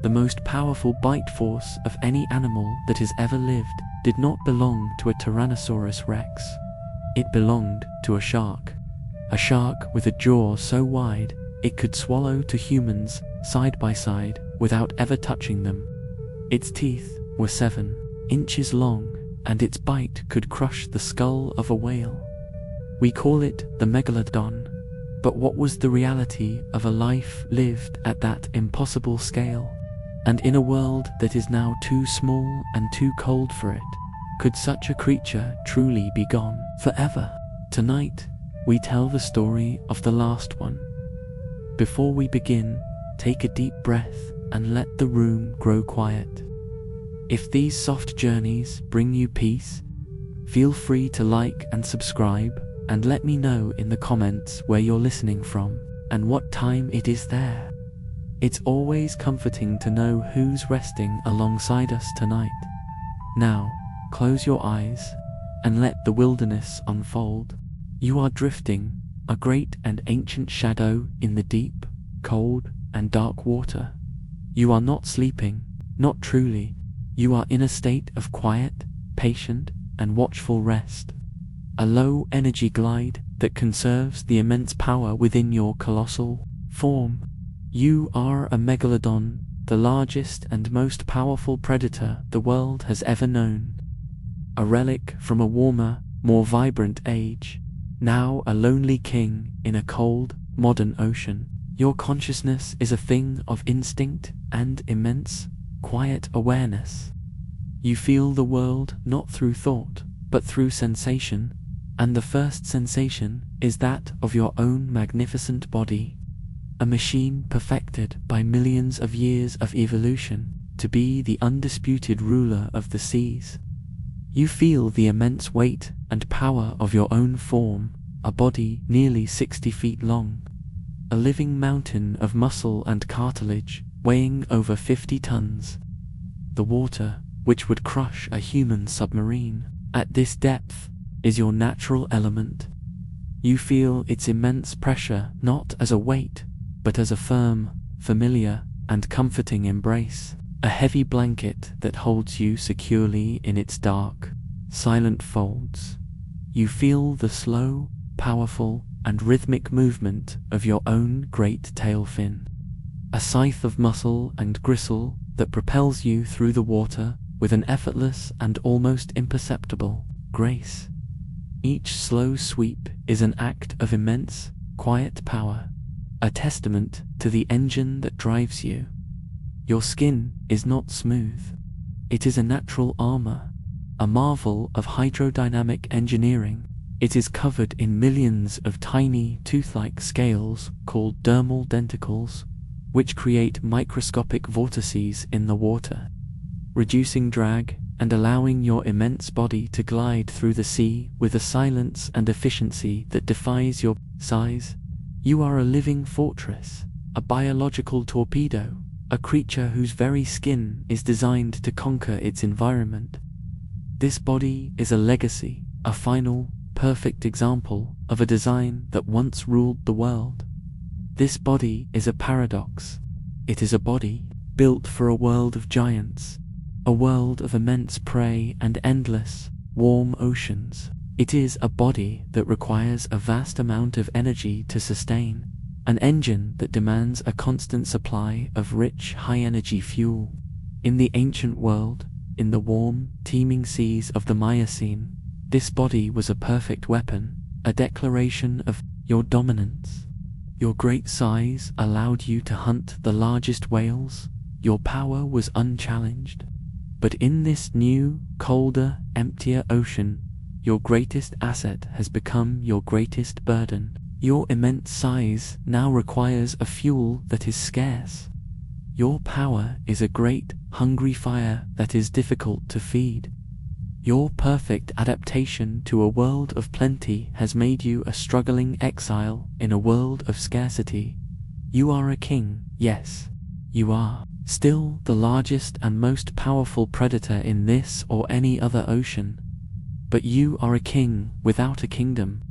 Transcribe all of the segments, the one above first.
the most powerful bite force of any animal that has ever lived, did not belong to a Tyrannosaurus rex. It belonged to a shark. A shark with a jaw so wide it could swallow two humans side by side without ever touching them. Its teeth were 7 inches long, and its bite could crush the skull of a whale. We call it the Megalodon, but what was the reality of a life lived at that impossible scale? And in a world that is now too small and too cold for it, could such a creature truly be gone forever? Tonight, we tell the story of the last one. Before we begin, take a deep breath and let the room grow quiet. If these soft journeys bring you peace, feel free to like and subscribe, and let me know in the comments where you're listening from and what time it is there. It's always comforting to know who's resting alongside us tonight. Now, close your eyes and let the wilderness unfold. You are drifting, a great and ancient shadow in the deep, cold, and dark water. You are not sleeping, not truly. You are in a state of quiet, patient, and watchful rest. A low-energy glide that conserves the immense power within your colossal form. You are a megalodon, the largest and most powerful predator the world has ever known. A relic from a warmer, more vibrant age. Now a lonely king in a cold, modern ocean. Your consciousness is a thing of instinct and immense, quiet awareness. You feel the world not through thought, but through sensation, and the first sensation is that of your own magnificent body. A machine perfected by millions of years of evolution to be the undisputed ruler of the seas. You feel the immense weight and power of your own form, a body nearly 60 feet long. A living mountain of muscle and cartilage weighing over 50 tons. The water, which would crush a human submarine at this depth, is your natural element. You feel its immense pressure not as a weight, but as a firm, familiar, and comforting embrace. A heavy blanket that holds you securely in its dark, silent folds. You feel the slow, powerful, and rhythmic movement of your own great tail fin. A scythe of muscle and gristle that propels you through the water with an effortless and almost imperceptible grace. Each slow sweep is an act of immense, quiet power, a testament to the engine that drives you. Your skin is not smooth. It is a natural armor, a marvel of hydrodynamic engineering. It is covered in millions of tiny tooth-like scales called dermal denticles, which create microscopic vortices in the water, reducing drag and allowing your immense body to glide through the sea with a silence and efficiency that defies your size. You are a living fortress, a biological torpedo, a creature whose very skin is designed to conquer its environment. This body is a legacy, a final, perfect example of a design that once ruled the world. This body is a paradox. It is a body built for a world of giants, a world of immense prey and endless, warm oceans. It is a body that requires a vast amount of energy to sustain, an engine that demands a constant supply of rich, high-energy fuel. In the ancient world, in the warm, teeming seas of the Miocene, this body was a perfect weapon, a declaration of your dominance. Your great size allowed you to hunt the largest whales. Your power was unchallenged. But in this new, colder, emptier ocean, your greatest asset has become your greatest burden. Your immense size now requires a fuel that is scarce. Your power is a great, hungry fire that is difficult to feed. Your perfect adaptation to a world of plenty has made you a struggling exile in a world of scarcity. You are a king, yes, you are still the largest and most powerful predator in this or any other ocean. But you are a king without a kingdom.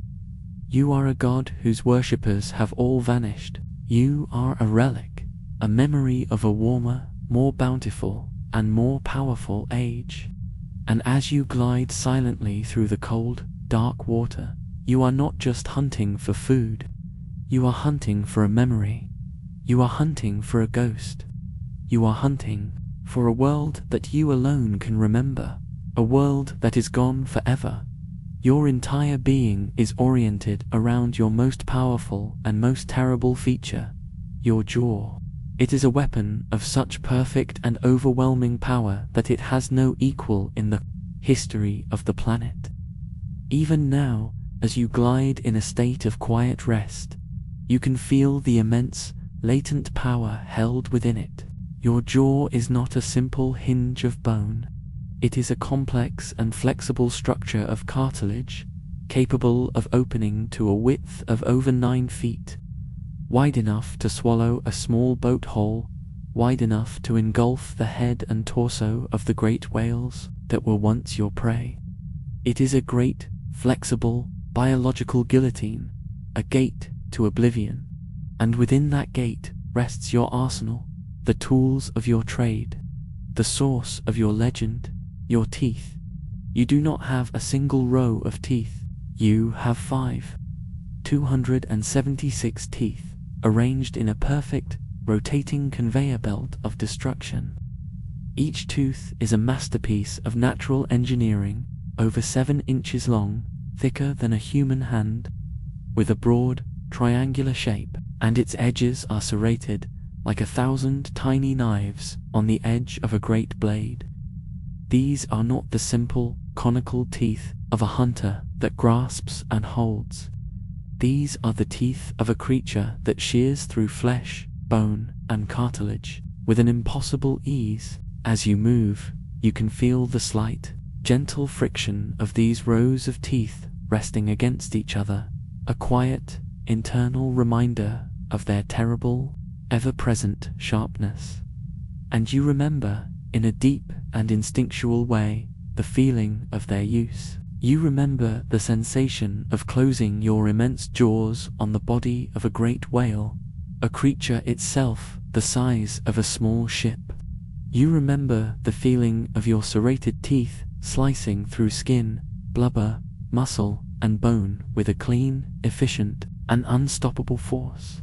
You are a god whose worshippers have all vanished. You are a relic, a memory of a warmer, more bountiful, and more powerful age. And as you glide silently through the cold, dark water, you are not just hunting for food. You are hunting for a memory. You are hunting for a ghost. You are hunting for a world that you alone can remember, a world that is gone forever. Your entire being is oriented around your most powerful and most terrible feature, your jaw. It is a weapon of such perfect and overwhelming power that it has no equal in the history of the planet. Even now, as you glide in a state of quiet rest, you can feel the immense, latent power held within it. Your jaw is not a simple hinge of bone. It is a complex and flexible structure of cartilage, capable of opening to a width of over 9 feet, wide enough to swallow a small boat hole, wide enough to engulf the head and torso of the great whales that were once your prey. It is a great, flexible, biological guillotine, a gate to oblivion. And within that gate rests your arsenal, the tools of your trade, the source of your legend, your teeth. You do not have a single row of teeth. You have 276 teeth, arranged in a perfect, rotating conveyor belt of destruction. Each tooth is a masterpiece of natural engineering, over 7 inches long, thicker than a human hand, with a broad, triangular shape, and its edges are serrated like 1,000 tiny knives on the edge of a great blade. These are not the simple, conical teeth of a hunter that grasps and holds. These are the teeth of a creature that shears through flesh, bone, and cartilage with an impossible ease. As you move, you can feel the slight, gentle friction of these rows of teeth resting against each other, a quiet, internal reminder of their terrible, ever-present sharpness. And you remember, in a deep and instinctual way, the feeling of their use. You remember the sensation of closing your immense jaws on the body of a great whale, a creature itself the size of a small ship. You remember the feeling of your serrated teeth slicing through skin, blubber, muscle, and bone with a clean, efficient, and unstoppable force.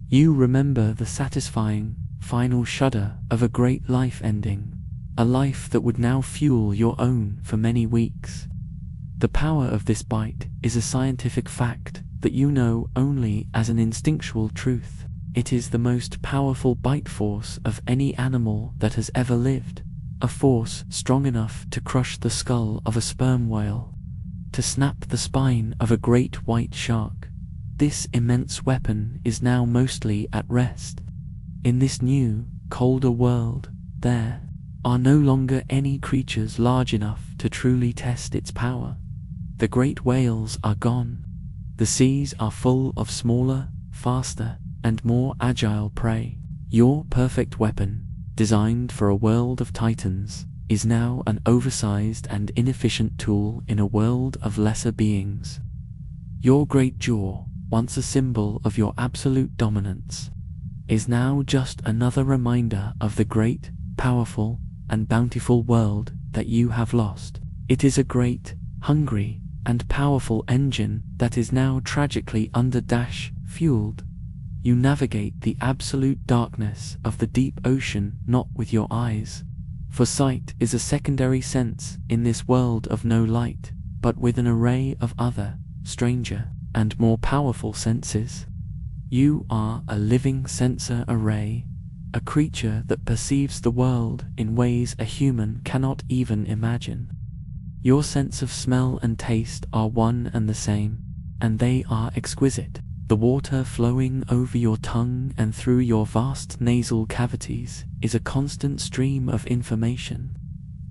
You remember the satisfying, final shudder of a great life ending, a life that would now fuel your own for many weeks. The power of this bite is a scientific fact that you know only as an instinctual truth. It is the most powerful bite force of any animal that has ever lived, a force strong enough to crush the skull of a sperm whale, to snap the spine of a great white shark. This immense weapon is now mostly at rest. In this new, colder world, there are no longer any creatures large enough to truly test its power. The great whales are gone. The seas are full of smaller, faster, and more agile prey. Your perfect weapon, designed for a world of titans, is now an oversized and inefficient tool in a world of lesser beings. Your great jaw, once a symbol of your absolute dominance, is now just another reminder of the great, powerful, and bountiful world that you have lost. It is a great, hungry, and powerful engine that is now tragically under-fueled. You navigate the absolute darkness of the deep ocean not with your eyes, for sight is a secondary sense in this world of no light, but with an array of other, stranger, and more powerful senses. You are a living sensor array, a creature that perceives the world in ways a human cannot even imagine. Your sense of smell and taste are one and the same, and they are exquisite. The water flowing over your tongue and through your vast nasal cavities is a constant stream of information.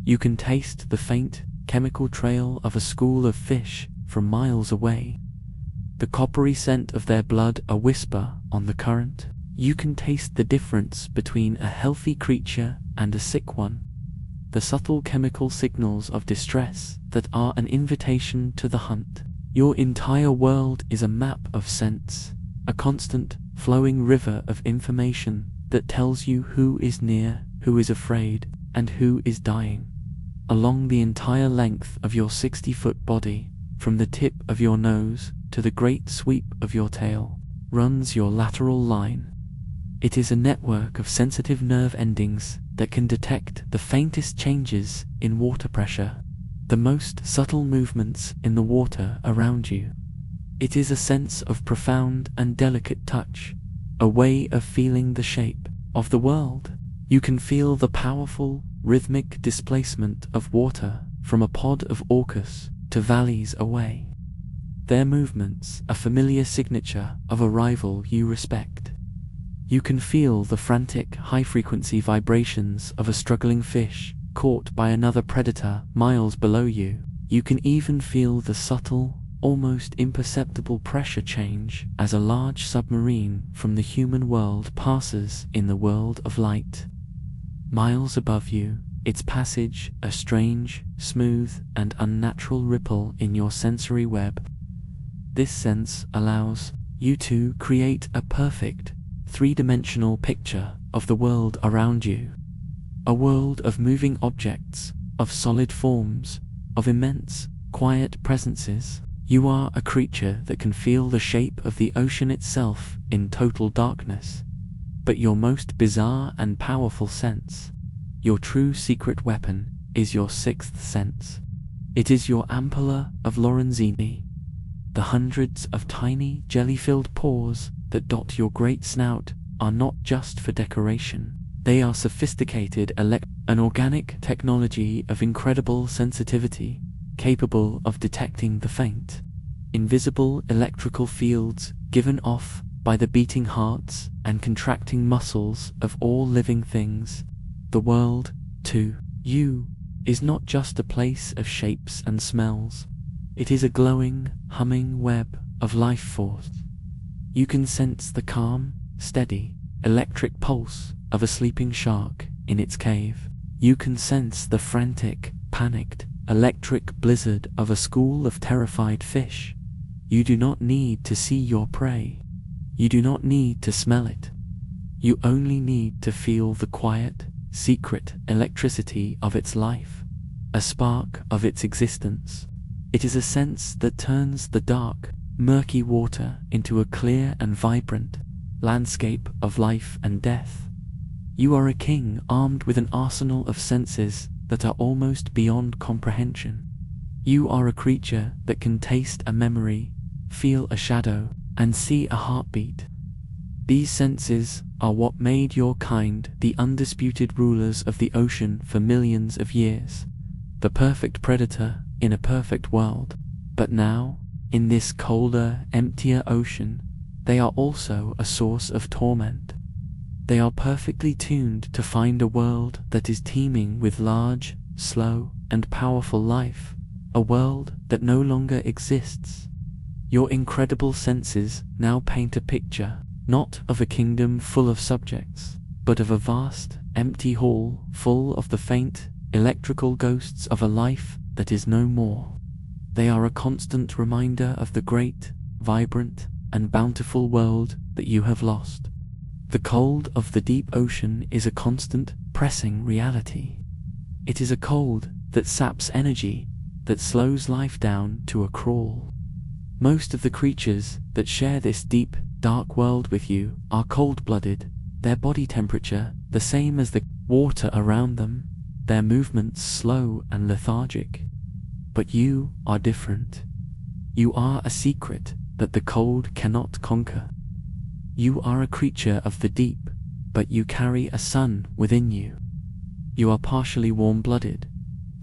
You can taste the faint, chemical trail of a school of fish from miles away, the coppery scent of their blood a whisper on the current. You can taste the difference between a healthy creature and a sick one, the subtle chemical signals of distress that are an invitation to the hunt. Your entire world is a map of sense, a constant, flowing river of information that tells you who is near who is afraid, and who is dying. Along the entire length of your 60-foot body, from the tip of your nose to the great sweep of your tail, runs your lateral line. It is a network of sensitive nerve endings that can detect the faintest changes in water pressure, the most subtle movements in the water around you. It is a sense of profound and delicate touch, a way of feeling the shape of the world. You can feel the powerful, rhythmic displacement of water from a pod of orcas to valleys away. Their movements, a familiar signature of a rival you respect. You can feel the frantic, high-frequency vibrations of a struggling fish caught by another predator miles below you. You can even feel the subtle, almost imperceptible pressure change as a large submarine from the human world passes in the world of light. Miles above you, its passage a strange, smooth, and unnatural ripple in your sensory web. This sense allows you to create a perfect, three-dimensional picture of the world around you. A world of moving objects, of solid forms, of immense, quiet presences. You are a creature that can feel the shape of the ocean itself in total darkness. But your most bizarre and powerful sense, your true secret weapon, is your sixth sense. It is your ampulla of Lorenzini. The hundreds of tiny, jelly-filled pores that dot your great snout are not just for decoration. They are sophisticated an organic technology of incredible sensitivity, capable of detecting the faint, invisible electrical fields given off by the beating hearts and contracting muscles of all living things. The world, to you, is not just a place of shapes and smells. It is a glowing, humming web of life force. You can sense the calm, steady, electric pulse of a sleeping shark in its cave. You can sense the frantic, panicked, electric blizzard of a school of terrified fish. You do not need to see your prey. You do not need to smell it. You only need to feel the quiet, secret electricity of its life, a spark of its existence. It is a sense that turns the dark, murky water into a clear and vibrant landscape of life and death. You are a king armed with an arsenal of senses that are almost beyond comprehension. You are a creature that can taste a memory, feel a shadow, and see a heartbeat. These senses are what made your kind the undisputed rulers of the ocean for millions of years, the perfect predator in a perfect world. But now, in this colder, emptier ocean, they are also a source of torment. They are perfectly tuned to find a world that is teeming with large, slow, and powerful life, a world that no longer exists. Your incredible senses now paint a picture, not of a kingdom full of subjects, but of a vast, empty hall full of the faint, electrical ghosts of a life that is no more. They are a constant reminder of the great, vibrant, and bountiful world that you have lost. The cold of the deep ocean is a constant, pressing reality. It is a cold that saps energy, that slows life down to a crawl. Most of the creatures that share this deep, dark world with you are cold-blooded, their body temperature the same as the water around them, their movements slow and lethargic. But you are different. You are a secret that the cold cannot conquer. You are a creature of the deep, but you carry a sun within you. You are partially warm-blooded,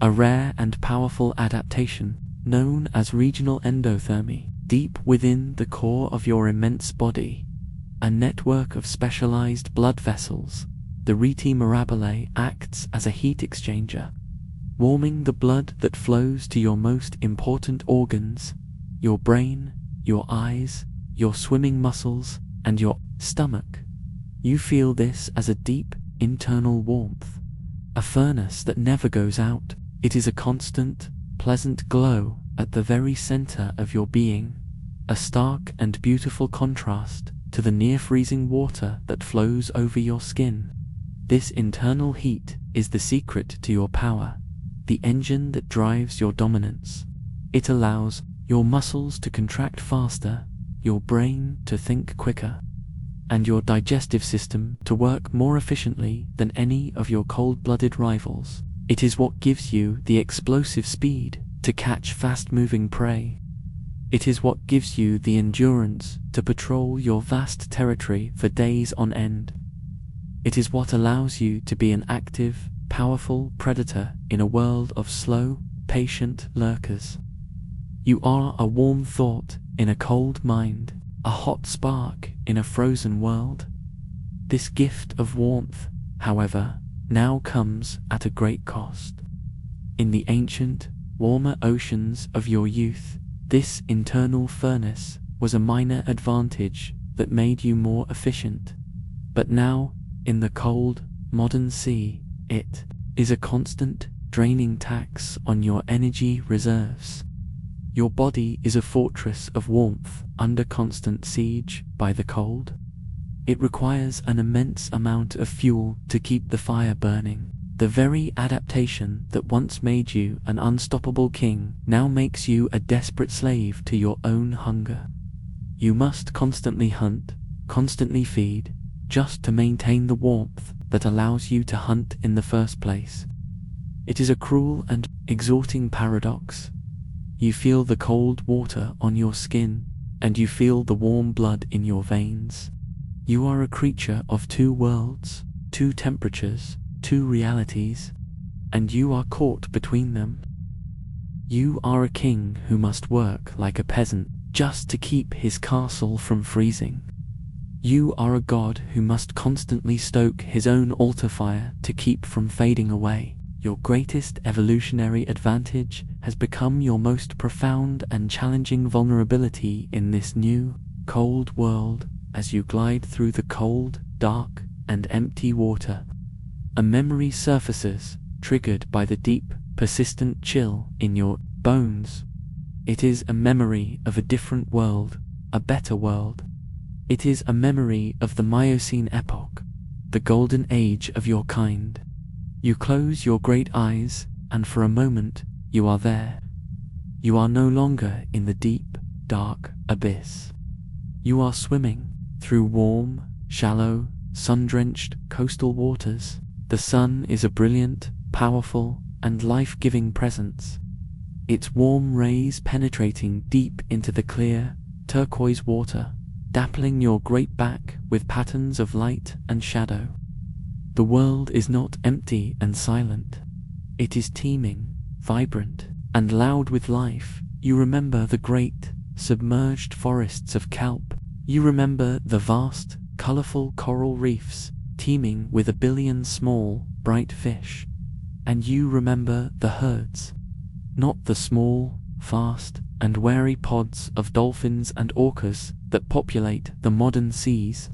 a rare and powerful adaptation known as regional endothermy. Deep within the core of your immense body, a network of specialized blood vessels, the rete mirabile acts as a heat exchanger, warming the blood that flows to your most important organs, your brain, your eyes, your swimming muscles, and your stomach. You feel this as a deep, internal warmth, a furnace that never goes out. It is a constant, pleasant glow at the very center of your being, a stark and beautiful contrast to the near-freezing water that flows over your skin. This internal heat is the secret to your power, the engine that drives your dominance. It allows your muscles to contract faster, your brain to think quicker, and your digestive system to work more efficiently than any of your cold-blooded rivals. It is what gives you the explosive speed to catch fast-moving prey. It is what gives you the endurance to patrol your vast territory for days on end. It is what allows you to be an active, powerful predator in a world of slow, patient lurkers. You are a warm thought in a cold mind, a hot spark in a frozen world. This gift of warmth, however, now comes at a great cost. In the ancient, warmer oceans of your youth, this internal furnace was a minor advantage that made you more efficient. But now, in the cold, modern sea, it is a constant, draining tax on your energy reserves. Your body is a fortress of warmth under constant siege by the cold. It requires an immense amount of fuel to keep the fire burning. The very adaptation that once made you an unstoppable king now makes you a desperate slave to your own hunger. You must constantly hunt, constantly feed, just to maintain the warmth that allows you to hunt in the first place. It is a cruel and exhausting paradox. You feel the cold water on your skin, and you feel the warm blood in your veins. You are a creature of two worlds, two temperatures, two realities, and you are caught between them. You are a king who must work like a peasant just to keep his castle from freezing. You are a god who must constantly stoke his own altar fire to keep from fading away. Your greatest evolutionary advantage has become your most profound and challenging vulnerability in this new, cold world as you glide through the cold, dark, and empty water. A memory surfaces, triggered by the deep, persistent chill in your bones. It is a memory of a different world, a better world. It is a memory of the Miocene epoch, the golden age of your kind. You close your great eyes, and for a moment, you are there. You are no longer in the deep, dark abyss. You are swimming through warm, shallow, sun-drenched coastal waters. The sun is a brilliant, powerful, and life-giving presence. Its warm rays penetrating deep into the clear, turquoise water, dappling your great back with patterns of light and shadow. The world is not empty and silent. It is teeming, vibrant, and loud with life. You remember the great, submerged forests of kelp. You remember the vast, colorful coral reefs, teeming with 1 billion small, bright fish. And you remember the herds, not the small, fast, and wary pods of dolphins and orcas that populate the modern seas.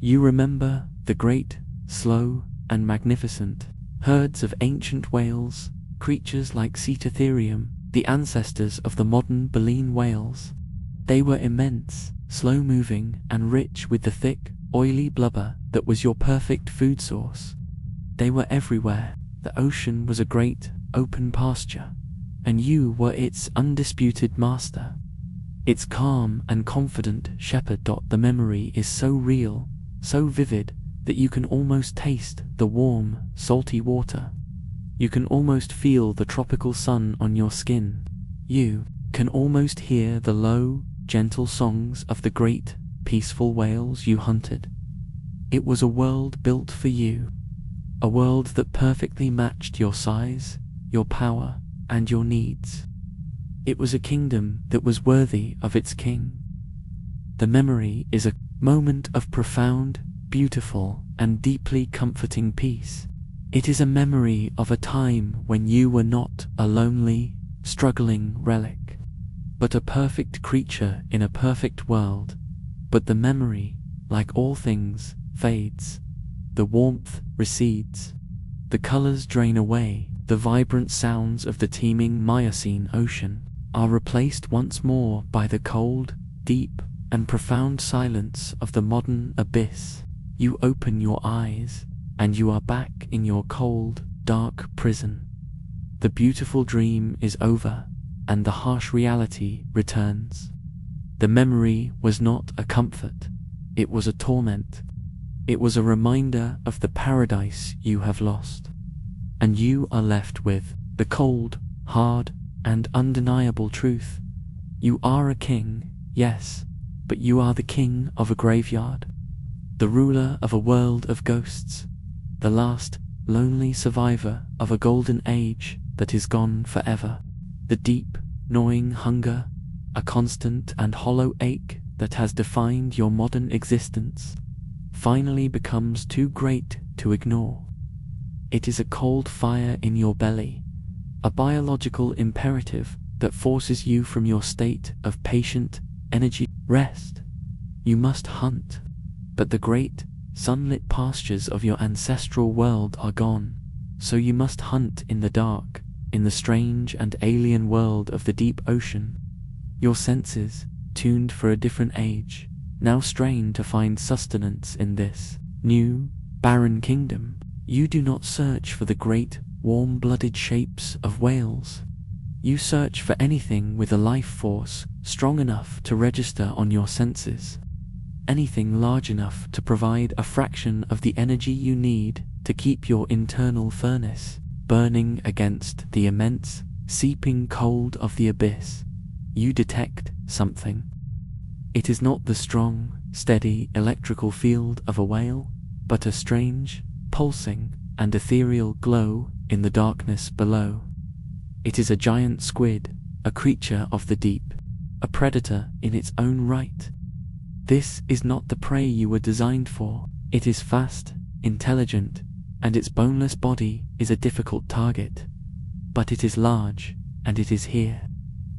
You remember the great, slow, and magnificent herds of ancient whales, creatures like Cetatherium, the ancestors of the modern baleen whales. They were immense, slow-moving, and rich with the thick, oily blubber that was your perfect food source. They were everywhere. The ocean was a great, open pasture, and you were its undisputed master, its calm and confident shepherd. The memory is so real, so vivid, that you can almost taste the warm, salty water. You can almost feel the tropical sun on your skin. You can almost hear the low, gentle songs of the great, peaceful whales you hunted. It was a world built for you, a world that perfectly matched your size, your power, and your needs. It was a kingdom that was worthy of its king. The memory is a moment of profound, beautiful, and deeply comforting peace. It is a memory of a time when you were not a lonely, struggling relic, but a perfect creature in a perfect world. But the memory, like all things, fades. The warmth recedes. The colors drain away. The vibrant sounds of the teeming Miocene ocean are replaced once more by the cold, deep, and profound silence of the modern abyss. You open your eyes, and you are back in your cold, dark prison. The beautiful dream is over, and the harsh reality returns. The memory was not a comfort, it was a torment. It was a reminder of the paradise you have lost. And you are left with the cold, hard, and undeniable truth. You are a king, yes, but you are the king of a graveyard, the ruler of a world of ghosts, the last, lonely survivor of a golden age that is gone forever. The deep, gnawing hunger, a constant and hollow ache that has defined your modern existence, finally becomes too great to ignore. It is a cold fire in your belly, a biological imperative that forces you from your state of patient energy rest. You must hunt, but the great, sunlit pastures of your ancestral world are gone, so you must hunt in the dark, in the strange and alien world of the deep ocean. Your senses, tuned for a different age, now strain to find sustenance in this new, barren kingdom. You do not search for the great, warm-blooded shapes of whales. You search for anything with a life force strong enough to register on your senses, anything large enough to provide a fraction of the energy you need to keep your internal furnace burning against the immense, seeping cold of the abyss. You detect something. It is not the strong, steady electrical field of a whale, but a strange, pulsing, and ethereal glow in the darkness below. It is a giant squid, a creature of the deep, a predator in its own right. This is not the prey you were designed for. It is fast, intelligent, and its boneless body is a difficult target. But it is large, and it is here.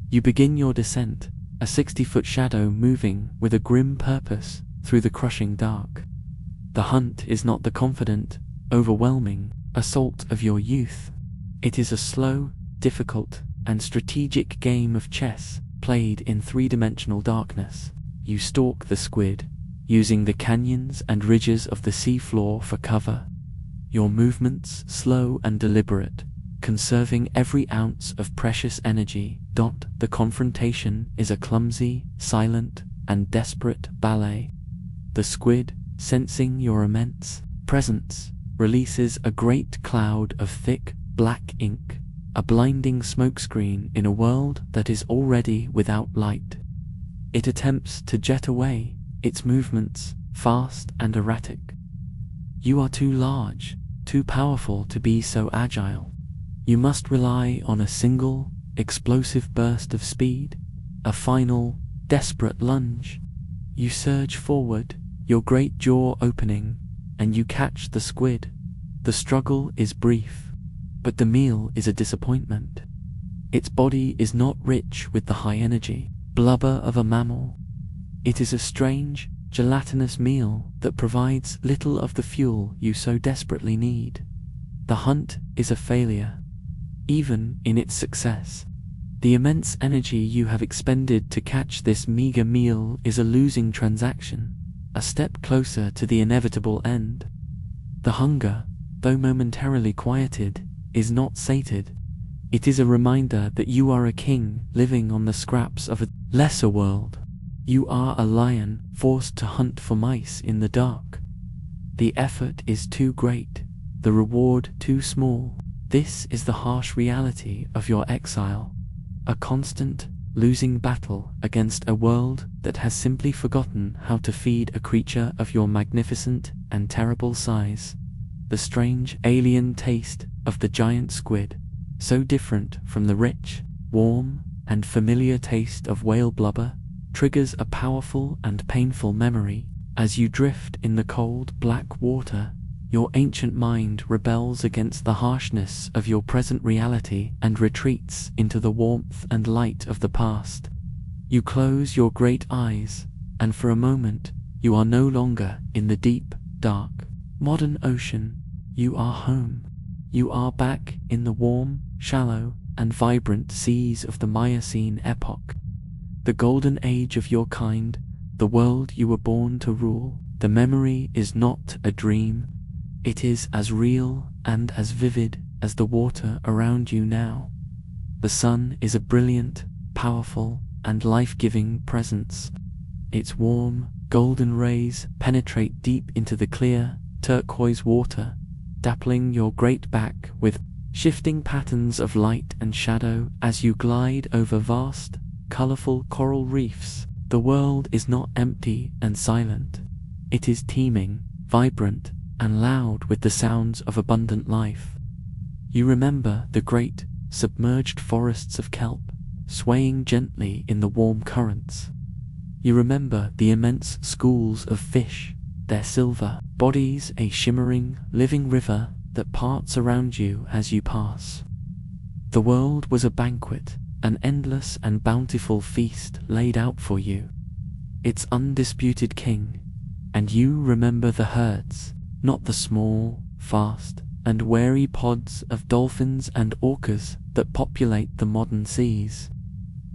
You begin your descent, a 60-foot shadow moving with a grim purpose through the crushing dark. The hunt is not the confident, overwhelming assault of your youth. It is a slow, difficult, and strategic game of chess played in three-dimensional darkness. You stalk the squid, using the canyons and ridges of the seafloor for cover. Your movements slow and deliberate, conserving every ounce of precious energy. The confrontation is a clumsy, silent, and desperate ballet. The squid, sensing your immense presence, releases a great cloud of thick, black ink, a blinding smokescreen in a world that is already without light. It attempts to jet away, its movements fast and erratic. You are too large, too powerful to be so agile. You must rely on a single, explosive burst of speed, a final, desperate lunge. You surge forward, your great jaw opening, and you catch the squid. The struggle is brief, but the meal is a disappointment. Its body is not rich with the high-energy blubber of a mammal. It is a strange, gelatinous meal that provides little of the fuel you so desperately need. The hunt is a failure, even in its success. The immense energy you have expended to catch this meager meal is a losing transaction, a step closer to the inevitable end. The hunger, though momentarily quieted, is not sated. It is a reminder that you are a king living on the scraps of a lesser world. You are a lion forced to hunt for mice in the dark. The effort is too great, the reward too small. This is the harsh reality of your exile, a constant, losing battle against a world that has simply forgotten how to feed a creature of your magnificent and terrible size. The strange, alien taste of the giant squid, so different from the rich, warm, and familiar taste of whale blubber, triggers a powerful and painful memory. As you drift in the cold, black water, your ancient mind rebels against the harshness of your present reality and retreats into the warmth and light of the past. You close your great eyes, and for a moment, you are no longer in the deep, dark, modern ocean. You are home. You are back in the warm, shallow, and vibrant seas of the Miocene epoch. The golden age of your kind, the world you were born to rule. The memory is not a dream. It is as real and as vivid as the water around you now. The sun is a brilliant, powerful, and life-giving presence. Its warm, golden rays penetrate deep into the clear, turquoise water, dappling your great back with shifting patterns of light and shadow as you glide over vast, colorful coral reefs. The world is not empty and silent. It is teeming, vibrant, and loud with the sounds of abundant life. You remember the great, submerged forests of kelp, swaying gently in the warm currents. You remember the immense schools of fish, their silver bodies a shimmering, living river that parts around you as you pass. The world was a banquet, an endless and bountiful feast laid out for you, its undisputed king, and you remember the herds, not the small, fast, and wary pods of dolphins and orcas that populate the modern seas,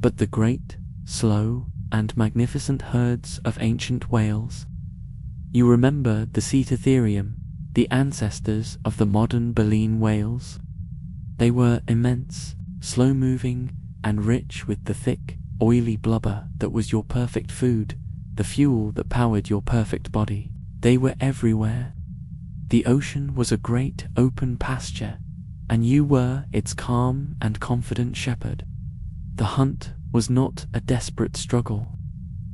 but the great, slow, and magnificent herds of ancient whales. You remember the Cetatherium, the ancestors of the modern baleen whales. They were immense, slow-moving, and rich with the thick, oily blubber that was your perfect food, the fuel that powered your perfect body. They were everywhere. The ocean was a great open pasture, and you were its calm and confident shepherd. The hunt was not a desperate struggle.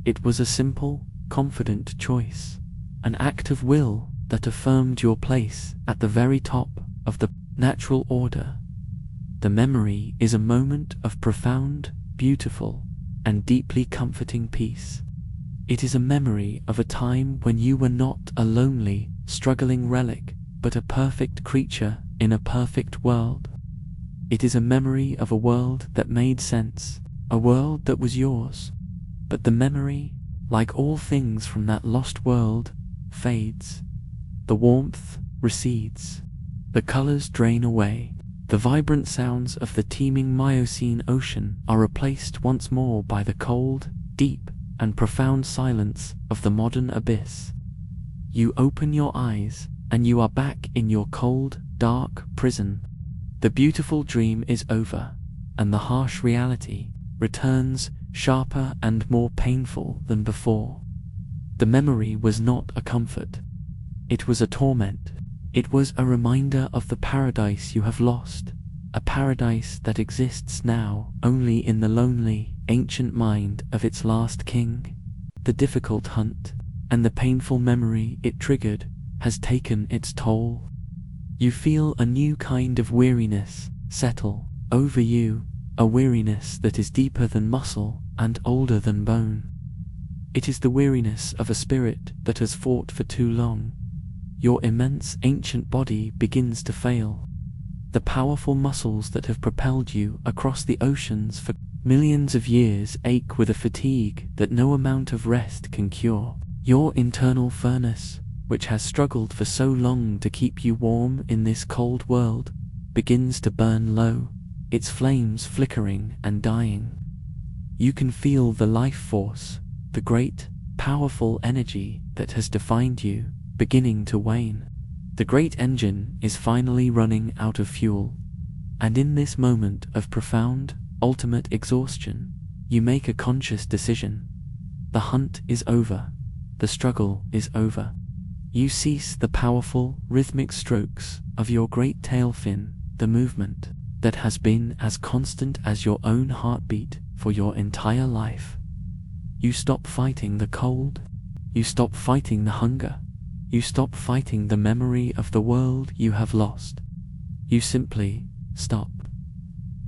It was a simple, confident choice, an act of will that affirmed your place at the very top of the natural order. The memory is a moment of profound, beautiful, and deeply comforting peace. It is a memory of a time when you were not a lonely, struggling relic, but a perfect creature in a perfect world. It is a memory of a world that made sense, a world that was yours. But the memory, like all things from that lost world, fades. The warmth recedes. The colors drain away. The vibrant sounds of the teeming Miocene ocean are replaced once more by the cold, deep, and profound silence of the modern abyss. You open your eyes, and you are back in your cold, dark prison. The beautiful dream is over, and the harsh reality returns, sharper and more painful than before. The memory was not a comfort. It was a torment. It was a reminder of the paradise you have lost, a paradise that exists now only in the lonely, ancient mind of its last king. The difficult hunt, and the painful memory it triggered, has taken its toll. You feel a new kind of weariness settle over you, a weariness that is deeper than muscle and older than bone. It is the weariness of a spirit that has fought for too long. Your immense ancient body begins to fail. The powerful muscles that have propelled you across the oceans for millions of years ache with a fatigue that no amount of rest can cure. Your internal furnace, which has struggled for so long to keep you warm in this cold world, begins to burn low, its flames flickering and dying. You can feel the life force, the great, powerful energy that has defined you, beginning to wane. The great engine is finally running out of fuel, and in this moment of profound, ultimate exhaustion, you make a conscious decision. The hunt is over. The struggle is over. You cease the powerful, rhythmic strokes of your great tail fin, the movement that has been as constant as your own heartbeat for your entire life. You stop fighting the cold. You stop fighting the hunger. You stop fighting the memory of the world you have lost. You simply stop.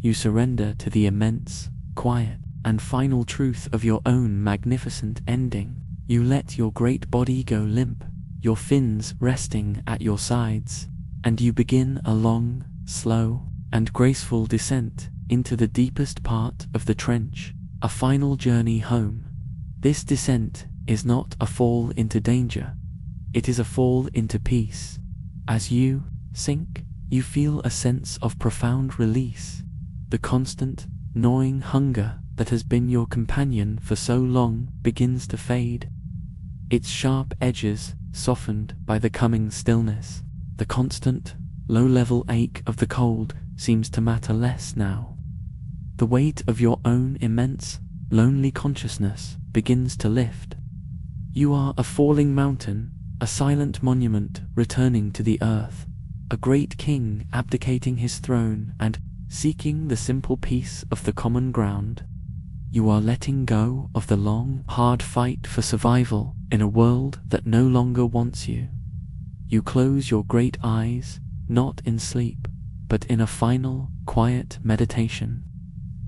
You surrender to the immense, quiet, and final truth of your own magnificent ending. You let your great body go limp, your fins resting at your sides, and you begin a long, slow, and graceful descent into the deepest part of the trench, a final journey home. This descent is not a fall into danger. It is a fall into peace. As you sink, you feel a sense of profound release. The constant, gnawing hunger that has been your companion for so long begins to fade. Its sharp edges softened by the coming stillness. The constant, low-level ache of the cold seems to matter less now. The weight of your own immense, lonely consciousness begins to lift. You are a falling mountain, a silent monument returning to the earth, a great king abdicating his throne and seeking the simple peace of the common ground. You are letting go of the long, hard fight for survival in a world that no longer wants you. You close your great eyes, not in sleep, but in a final, quiet meditation.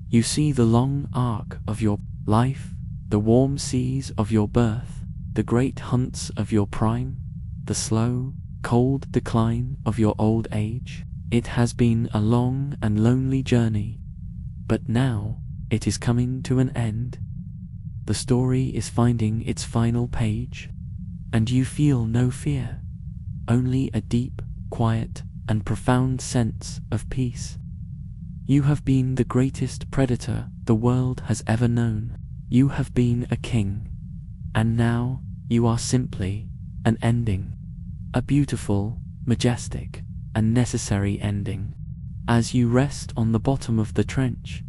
You see the long arc of your life, the warm seas of your birth, the great hunts of your prime, the slow, cold decline of your old age. It has been a long and lonely journey, but now it is coming to an end. The story is finding its final page, and you feel no fear, only a deep, quiet, and profound sense of peace. You have been the greatest predator the world has ever known. You have been a king, and now you are simply an ending, a beautiful, majestic, and necessary ending. As you rest on the bottom of the trench,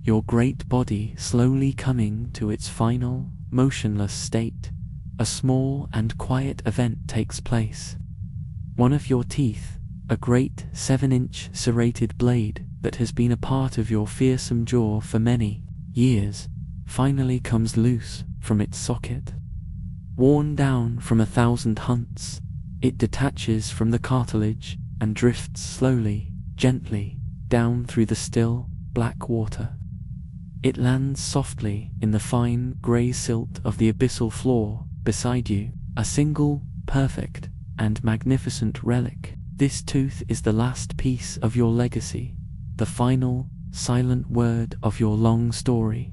your great body slowly coming to its final, motionless state, a small and quiet event takes place. One of your teeth, a great 7-inch serrated blade that has been a part of your fearsome jaw for many years, finally comes loose from its socket. Worn down from 1,000 hunts, it detaches from the cartilage and drifts slowly, gently, down through the still, black water. It lands softly in the fine, grey silt of the abyssal floor beside you, a single, perfect, and magnificent relic. This tooth is the last piece of your legacy, the final, silent word of your long story.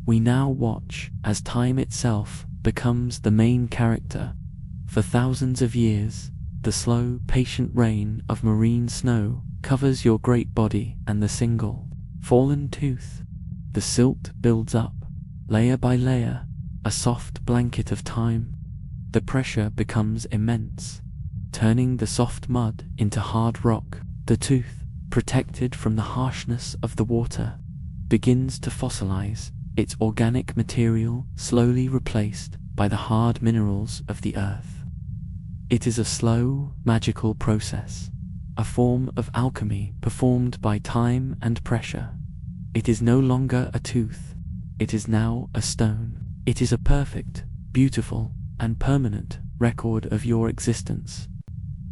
We now watch as time itself becomes the main character. For thousands of years, the slow, patient rain of marine snow covers your great body, and the single, fallen tooth. The silt builds up, layer by layer, a soft blanket of time. The pressure becomes immense, turning the soft mud into hard rock. The tooth, protected from the harshness of the water, begins to fossilize, its organic material slowly replaced by the hard minerals of the earth. It is a slow, magical process, a form of alchemy performed by time and pressure. It is no longer a tooth, it is now a stone. It is a perfect, beautiful, and permanent record of your existence.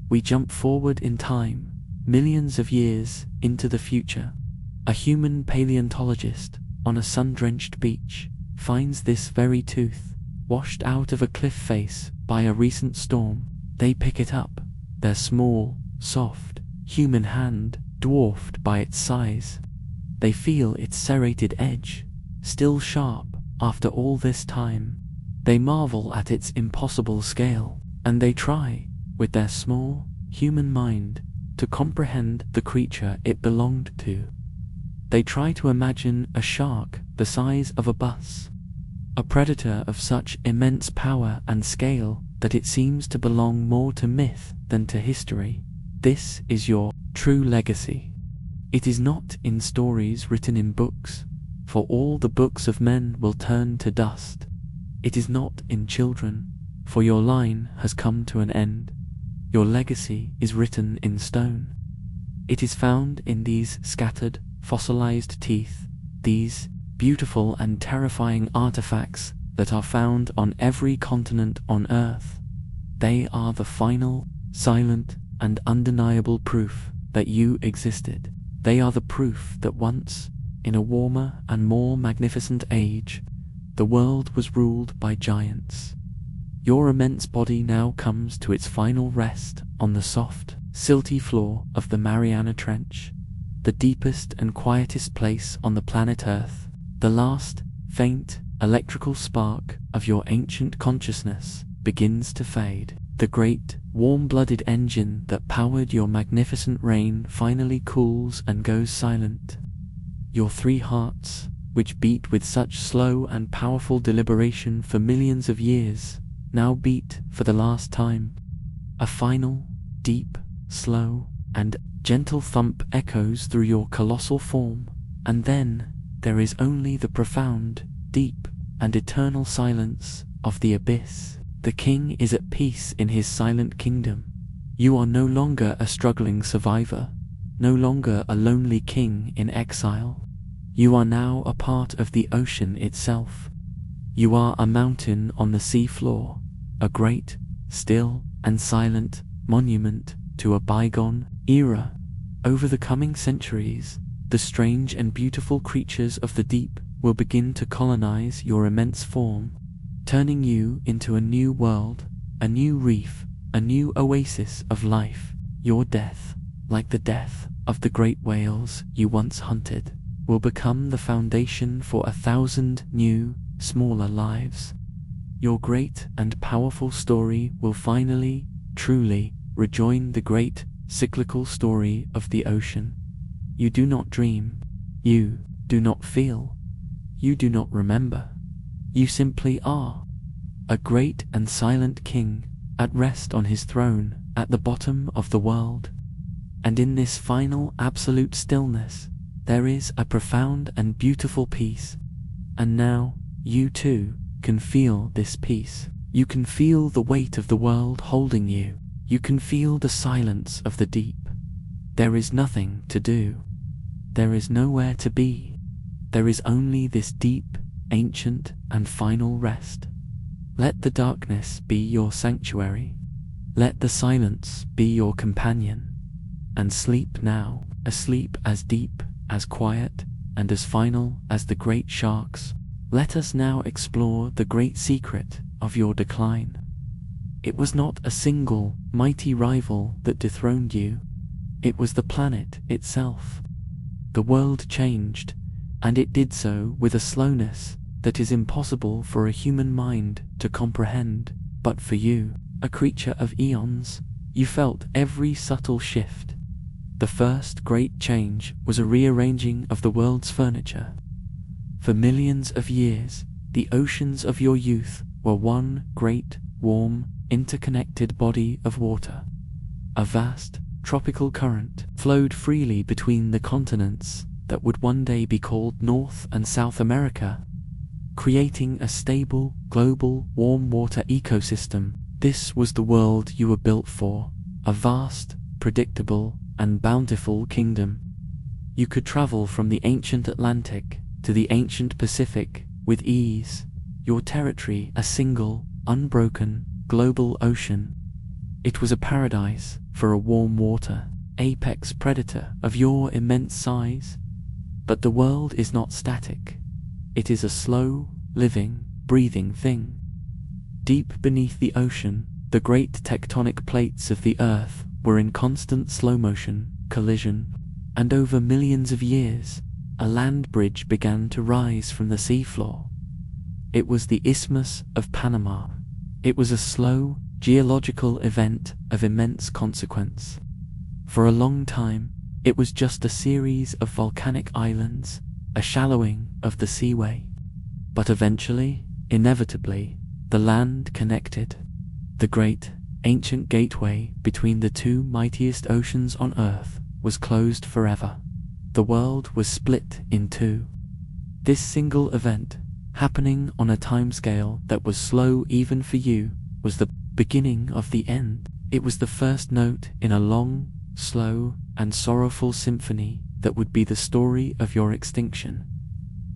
We jump forward in time, millions of years into the future. A human paleontologist on a sun-drenched beach finds this very tooth, washed out of a cliff face by a recent storm. They pick it up, their small, soft, human hand dwarfed by its size. They feel its serrated edge, still sharp after all this time. They marvel at its impossible scale, and they try, with their small, human mind, to comprehend the creature it belonged to. They try to imagine a shark the size of a bus, a predator of such immense power and scale that it seems to belong more to myth than to history. This is your true legacy. It is not in stories written in books, for all the books of men will turn to dust. It is not in children, for your line has come to an end. Your legacy is written in stone. It is found in these scattered, fossilized teeth, these beautiful and terrifying artifacts that are found on every continent on Earth. They are the final, silent, and undeniable proof that you existed. They are the proof that once, in a warmer and more magnificent age, the world was ruled by giants. Your immense body now comes to its final rest on the soft, silty floor of the Mariana Trench, the deepest and quietest place on the planet Earth. The last, faint, electrical spark of your ancient consciousness begins to fade. The great, warm-blooded engine that powered your magnificent reign finally cools and goes silent. Your 3 hearts, which beat with such slow and powerful deliberation for millions of years, now beat for the last time. A final, deep, slow, and gentle thump echoes through your colossal form, and then there is only the profound, deep, and eternal silence of the abyss. The king is at peace in his silent kingdom. You are no longer a struggling survivor, no longer a lonely king in exile. You are now a part of the ocean itself. You are a mountain on the sea floor, a great, still, and silent monument to a bygone era. Over the coming centuries, the strange and beautiful creatures of the deep will begin to colonize your immense form, turning you into a new world, a new reef, a new oasis of life. Your death, like the death of the great whales you once hunted, will become the foundation for 1,000 new, smaller lives. Your great and powerful story will finally, truly, rejoin the great, cyclical story of the ocean. You do not dream. You do not feel. You do not remember. You simply are. A great and silent king, at rest on his throne, at the bottom of the world. And in this final absolute stillness, there is a profound and beautiful peace. And now, you too, can feel this peace. You can feel the weight of the world holding you. You can feel the silence of the deep. There is nothing to do. There is nowhere to be. There is only this deep, ancient, and final rest. Let the darkness be your sanctuary. Let the silence be your companion. And sleep now, a sleep as deep, as quiet, and as final as the great sharks. Let us now explore the great secret of your decline. It was not a single, mighty rival that dethroned you. It was the planet itself. The world changed, and it did so with a slowness that is impossible for a human mind to comprehend. But for you, a creature of eons, you felt every subtle shift. The first great change was a rearranging of the world's furniture. For millions of years, the oceans of your youth were one great, warm, interconnected body of water. A vast, tropical current flowed freely between the continents that would one day be called North and South America, creating a stable, global, warm water ecosystem. This was the world you were built for, a vast, predictable, and bountiful kingdom. You could travel from the ancient Atlantic to the ancient Pacific with ease, your territory a single, unbroken, global ocean. It was a paradise for a warm water, apex predator of your immense size. But the world is not static. It is a slow, living, breathing thing. Deep beneath the ocean, the great tectonic plates of the earth were in constant slow motion, collision, and over millions of years, a land bridge began to rise from the seafloor. It was the Isthmus of Panama. It was a slow, geological event of immense consequence. For a long time, it was just a series of volcanic islands, a shallowing of the seaway. But eventually, inevitably, the land connected. The great, ancient gateway between the two mightiest oceans on Earth was closed forever. The world was split in two. This single event, happening on a timescale that was slow even for you, was the beginning of the end. It was the first note in a long, slow, and sorrowful symphony that would be the story of your extinction.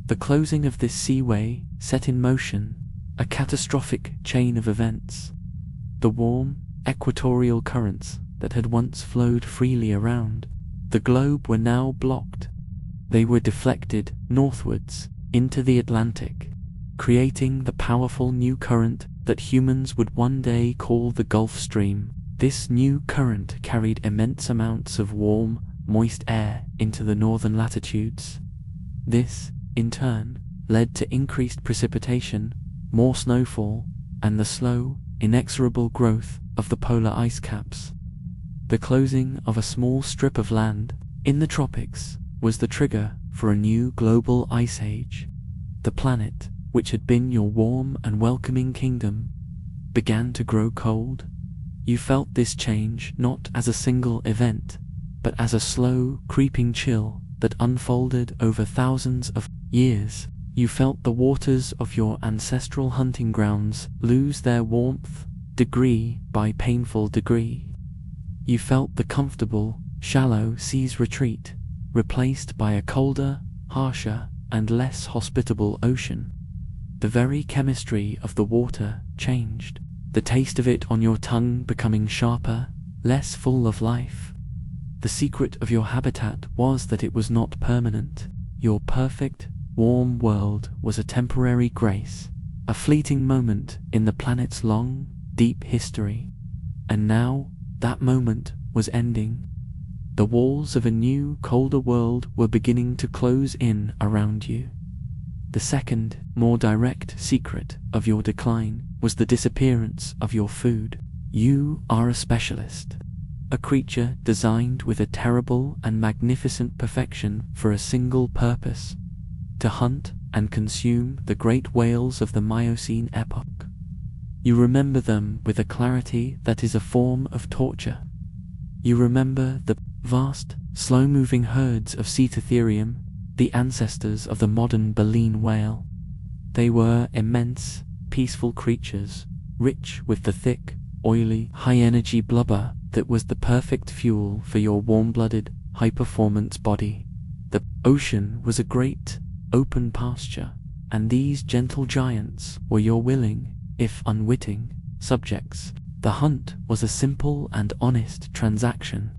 The closing of this seaway set in motion a catastrophic chain of events. The warm, equatorial currents that had once flowed freely around the globe were now blocked. They were deflected northwards into the Atlantic, creating the powerful new current that humans would one day call the Gulf Stream. This new current carried immense amounts of warm, moist air into the northern latitudes. This, in turn, led to increased precipitation, more snowfall, and the slow, inexorable growth of the polar ice caps. The closing of a small strip of land in the tropics was the trigger for a new global ice age. The planet, which had been your warm and welcoming kingdom, began to grow cold. You felt this change not as a single event, but as a slow, creeping chill that unfolded over thousands of years. You felt the waters of your ancestral hunting grounds lose their warmth, degree by painful degree. You felt the comfortable, shallow seas retreat, replaced by a colder, harsher, and less hospitable ocean. The very chemistry of the water changed, the taste of it on your tongue becoming sharper, less full of life. The secret of your habitat was that it was not permanent. Your perfect, warm world was a temporary grace, a fleeting moment in the planet's long, deep history. And now, that moment was ending. The walls of a new, colder world were beginning to close in around you. The second, more direct secret of your decline was the disappearance of your food. You are a specialist, a creature designed with a terrible and magnificent perfection for a single purpose: to hunt and consume the great whales of the Miocene epoch. You remember them with a clarity that is a form of torture. You remember the vast, slow-moving herds of Cetatherium, the ancestors of the modern baleen whale. They were immense, peaceful creatures, rich with the thick, oily, high-energy blubber that was the perfect fuel for your warm-blooded, high-performance body. The ocean was a great, open pasture, and these gentle giants were your willing, if unwitting, subjects. The hunt was a simple and honest transaction,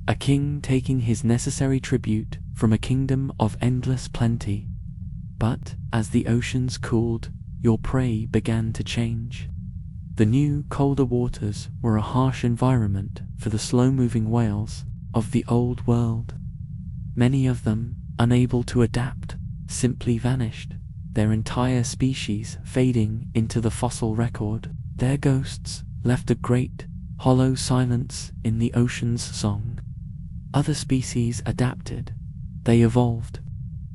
a king taking his necessary tribute from a kingdom of endless plenty. But as the oceans cooled, your prey began to change. The new, colder waters were a harsh environment for the slow-moving whales of the old world. Many of them, unable to adapt, simply vanished, their entire species fading into the fossil record. Their ghosts left a great, hollow silence in the ocean's song. Other species adapted. They evolved.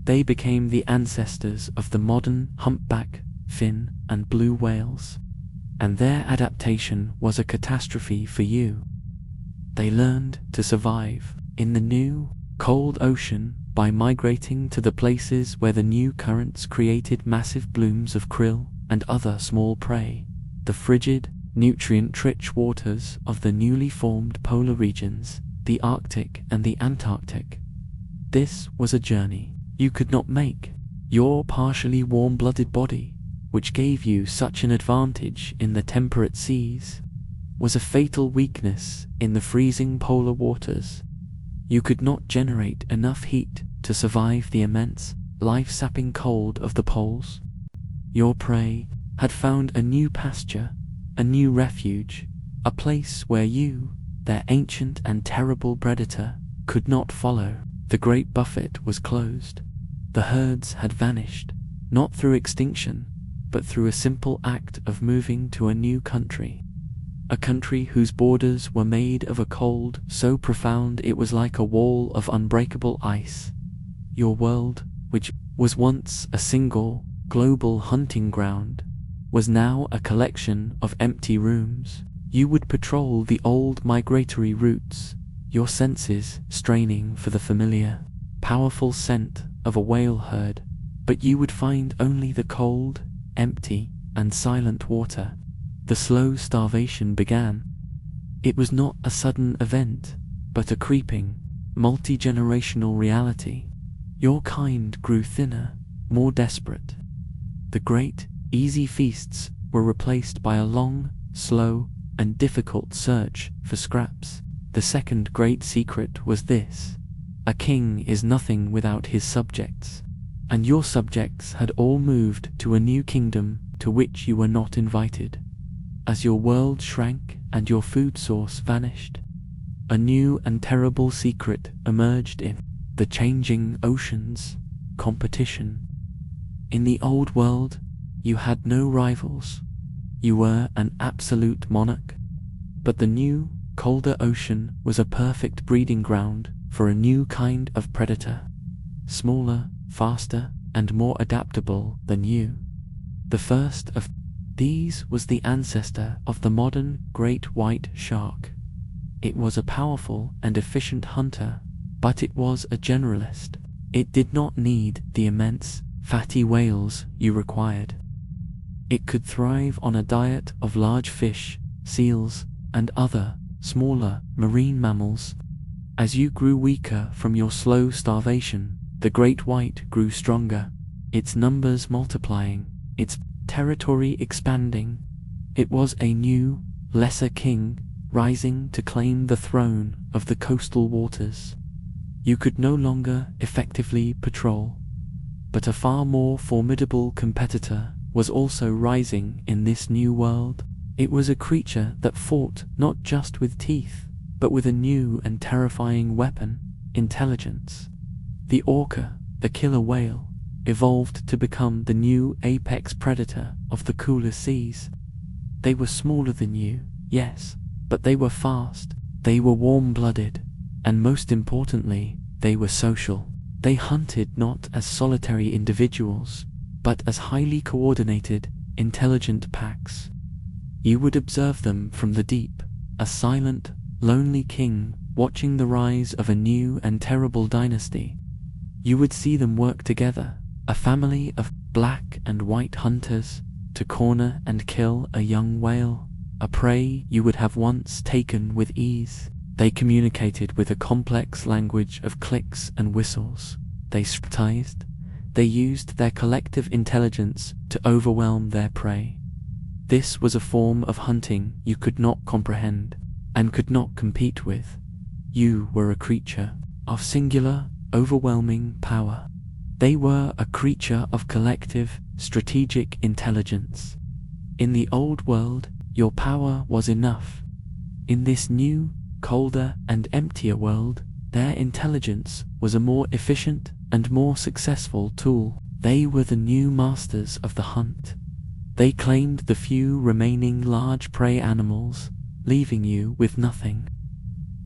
They became the ancestors of the modern humpback, fin, and blue whales. And their adaptation was a catastrophe for you. They learned to survive in the new, cold ocean by migrating to the places where the new currents created massive blooms of krill and other small prey, the frigid, nutrient-rich waters of the newly formed polar regions, the Arctic and the Antarctic. This was a journey you could not make. Your partially warm-blooded body, which gave you such an advantage in the temperate seas, was a fatal weakness in the freezing polar waters. You could not generate enough heat to survive the immense, life-sapping cold of the poles. Your prey had found a new pasture, a new refuge, a place where you, their ancient and terrible predator, could not follow. The great buffet was closed. The herds had vanished, not through extinction, but through a simple act of moving to a new country. A country whose borders were made of a cold so profound it was like a wall of unbreakable ice. Your world, which was once a single, global hunting ground, was now a collection of empty rooms. You would patrol the old migratory routes, your senses straining for the familiar, powerful scent of a whale herd, but you would find only the cold, empty, and silent water. The slow starvation began. It was not a sudden event, but a creeping, multi-generational reality. Your kind grew thinner, more desperate. The great, easy feasts were replaced by a long, slow, and difficult search for scraps. The second great secret was this: a king is nothing without his subjects, and your subjects had all moved to a new kingdom to which you were not invited. As your world shrank and your food source vanished, a new and terrible secret emerged in the changing oceans: competition. In the old world, you had no rivals. You were an absolute monarch. But the new, colder ocean was a perfect breeding ground for a new kind of predator, smaller, faster, and more adaptable than you. The first of These was the ancestor of the modern great white shark. It was a powerful and efficient hunter, but it was a generalist. It did not need the immense, fatty whales you required. It could thrive on a diet of large fish, seals, and other, smaller, marine mammals. As you grew weaker from your slow starvation, the great white grew stronger, its numbers multiplying, its territory expanding. It was a new, lesser king, rising to claim the throne of the coastal waters. You could no longer effectively patrol, but a far more formidable competitor was also rising in this new world. It was a creature that fought not just with teeth, but with a new and terrifying weapon, intelligence. The orca, the killer whale, evolved to become the new apex predator of the cooler seas. They were smaller than you, yes, but they were fast, they were warm-blooded, and most importantly, they were social. They hunted not as solitary individuals, but as highly coordinated, intelligent packs. You would observe them from the deep, a silent, lonely king watching the rise of a new and terrible dynasty. You would see them work together, a family of black and white hunters, to corner and kill a young whale, a prey you would have once taken with ease. They communicated with a complex language of clicks and whistles. They strategized. They used their collective intelligence to overwhelm their prey. This was a form of hunting you could not comprehend and could not compete with. You were a creature of singular, overwhelming power. They were a creature of collective, strategic intelligence. In the old world, your power was enough. In this new, colder and emptier world, their intelligence was a more efficient and more successful tool. They were the new masters of the hunt. They claimed the few remaining large prey animals, leaving you with nothing.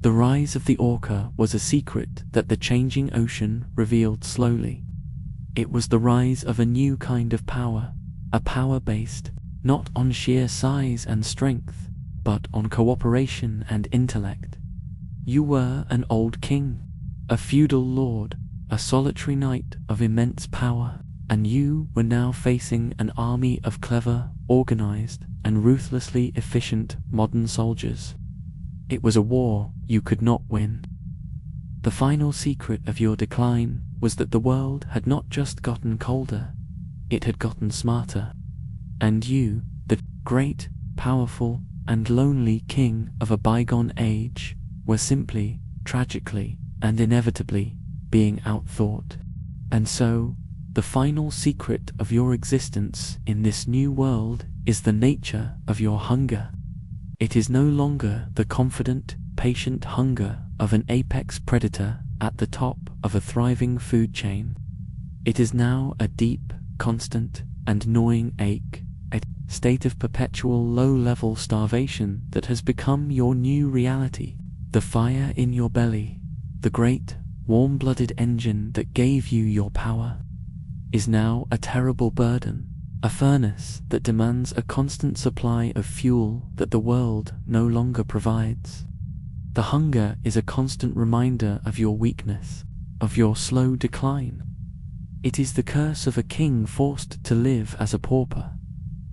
The rise of the orca was a secret that the changing ocean revealed slowly. It was the rise of a new kind of power, a power based not on sheer size and strength, but on cooperation and intellect. You were an old king, a feudal lord, a solitary knight of immense power, and you were now facing an army of clever, organized, and ruthlessly efficient modern soldiers. It was a war you could not win. The final secret of your decline was that the world had not just gotten colder, it had gotten smarter. And you, the great, powerful, and lonely king of a bygone age, were simply, tragically, and inevitably being outthought. And so, the final secret of your existence in this new world is the nature of your hunger. It is no longer the confident, patient hunger of an apex predator at the top of a thriving food chain. It is now a deep, constant, and gnawing ache, a state of perpetual low-level starvation that has become your new reality. The fire in your belly, the great, warm-blooded engine that gave you your power, is now a terrible burden, a furnace that demands a constant supply of fuel that the world no longer provides. The hunger is a constant reminder of your weakness, of your slow decline. It is the curse of a king forced to live as a pauper.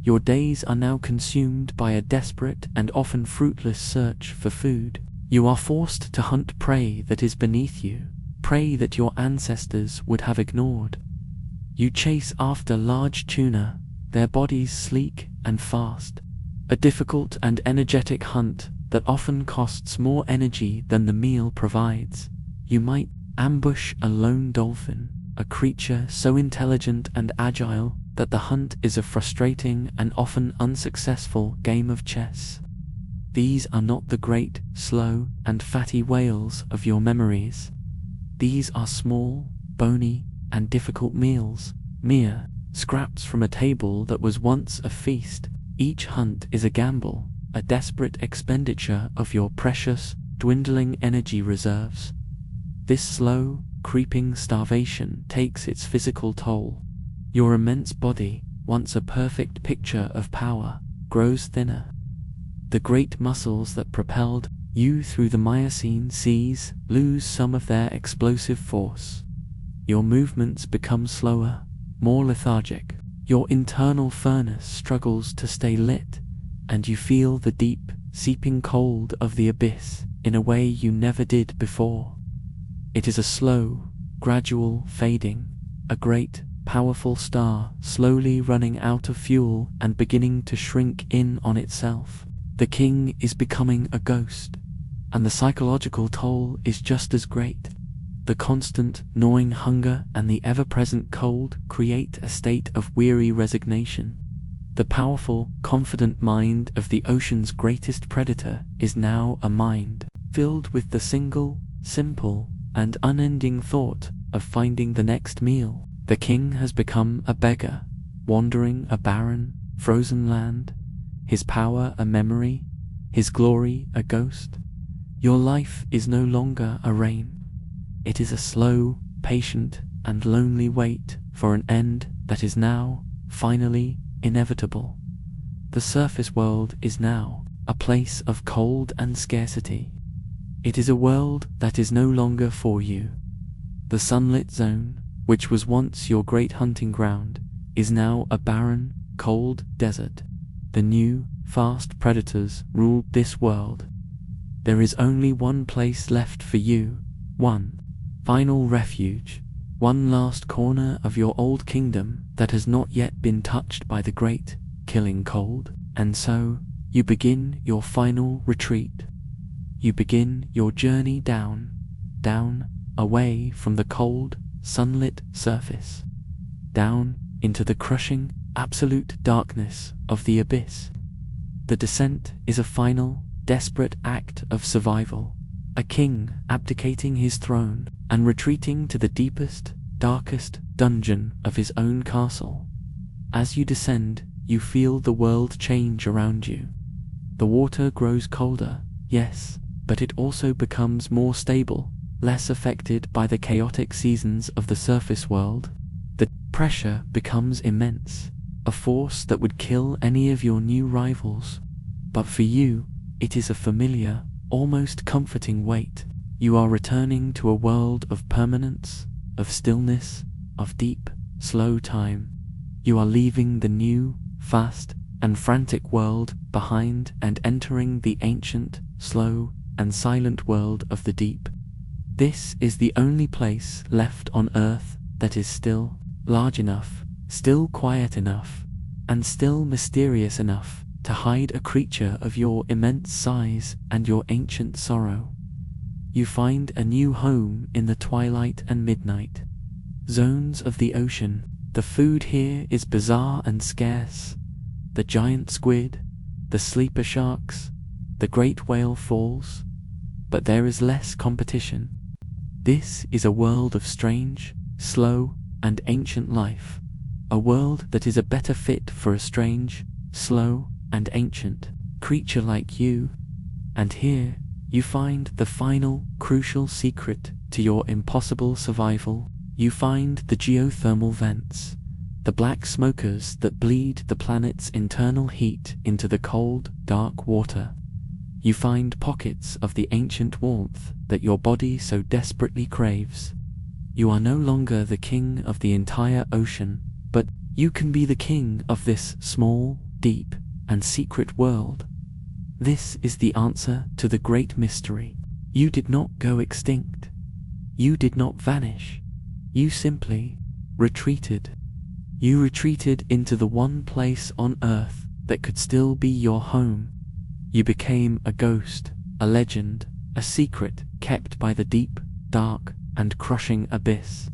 Your days are now consumed by a desperate and often fruitless search for food. You are forced to hunt prey that is beneath you, prey that your ancestors would have ignored. You chase after large tuna, their bodies sleek and fast, a difficult and energetic hunt that often costs more energy than the meal provides. You might ambush a lone dolphin, a creature so intelligent and agile that the hunt is a frustrating and often unsuccessful game of chess. These are not the great, slow, and fatty whales of your memories. These are small, bony, and difficult meals, mere scraps from a table that was once a feast. Each hunt is a gamble, a desperate expenditure of your precious, dwindling energy reserves. This slow, creeping starvation takes its physical toll. Your immense body, once a perfect picture of power, grows thinner. The great muscles that propelled you through the Miocene seas lose some of their explosive force. Your movements become slower, more lethargic. Your internal furnace struggles to stay lit, and you feel the deep, seeping cold of the abyss in a way you never did before. It is a slow, gradual fading, a great, powerful star slowly running out of fuel and beginning to shrink in on itself. The king is becoming a ghost, and the psychological toll is just as great. The constant, gnawing hunger and the ever-present cold create a state of weary resignation. The powerful, confident mind of the ocean's greatest predator is now a mind filled with the single, simple, and unending thought of finding the next meal. The king has become a beggar, wandering a barren, frozen land, his power a memory, his glory a ghost. Your life is no longer a reign. It is a slow, patient, and lonely wait for an end that is now, finally, inevitable. The surface world is now a place of cold and scarcity. It is a world that is no longer for you. The sunlit zone, which was once your great hunting ground, is now a barren, cold desert. The new, fast predators rule this world. There is only one place left for you, one final refuge, one last corner of your old kingdom that has not yet been touched by the great, killing cold. And so, you begin your final retreat. You begin your journey down, away from the cold, sunlit surface, down into the crushing, absolute darkness of the abyss. The descent is a final, desperate act of survival, a king abdicating his throne and retreating to the deepest, darkest dungeon of his own castle. As you descend, you feel the world change around you. The water grows colder, yes, but it also becomes more stable, less affected by the chaotic seasons of the surface world. The pressure becomes immense, a force that would kill any of your new rivals. But for you, it is a familiar, almost comforting weight. You are returning to a world of permanence, of stillness, of deep, slow time. You are leaving the new, fast, and frantic world behind and entering the ancient, slow, and silent world of the deep. This is the only place left on Earth that is still large enough, still quiet enough, and still mysterious enough to hide a creature of your immense size and your ancient sorrow. You find a new home in the twilight and midnight. Zones of the ocean. The food here is bizarre and scarce. The giant squid, the sleeper sharks, the great whale falls. But there is less competition. This is a world of strange, slow, and ancient life. A world that is a better fit for a strange, slow, and ancient creature like you. And here, you find the final, crucial secret to your impossible survival. You find the geothermal vents, the black smokers that bleed the planet's internal heat into the cold, dark water. You find pockets of the ancient warmth that your body so desperately craves. You are no longer the king of the entire ocean, but you can be the king of this small, deep, and secret world. This is the answer to the great mystery. You did not go extinct. You did not vanish. You simply retreated. You retreated into the one place on Earth that could still be your home. You became a ghost, a legend, a secret kept by the deep, dark, and crushing abyss.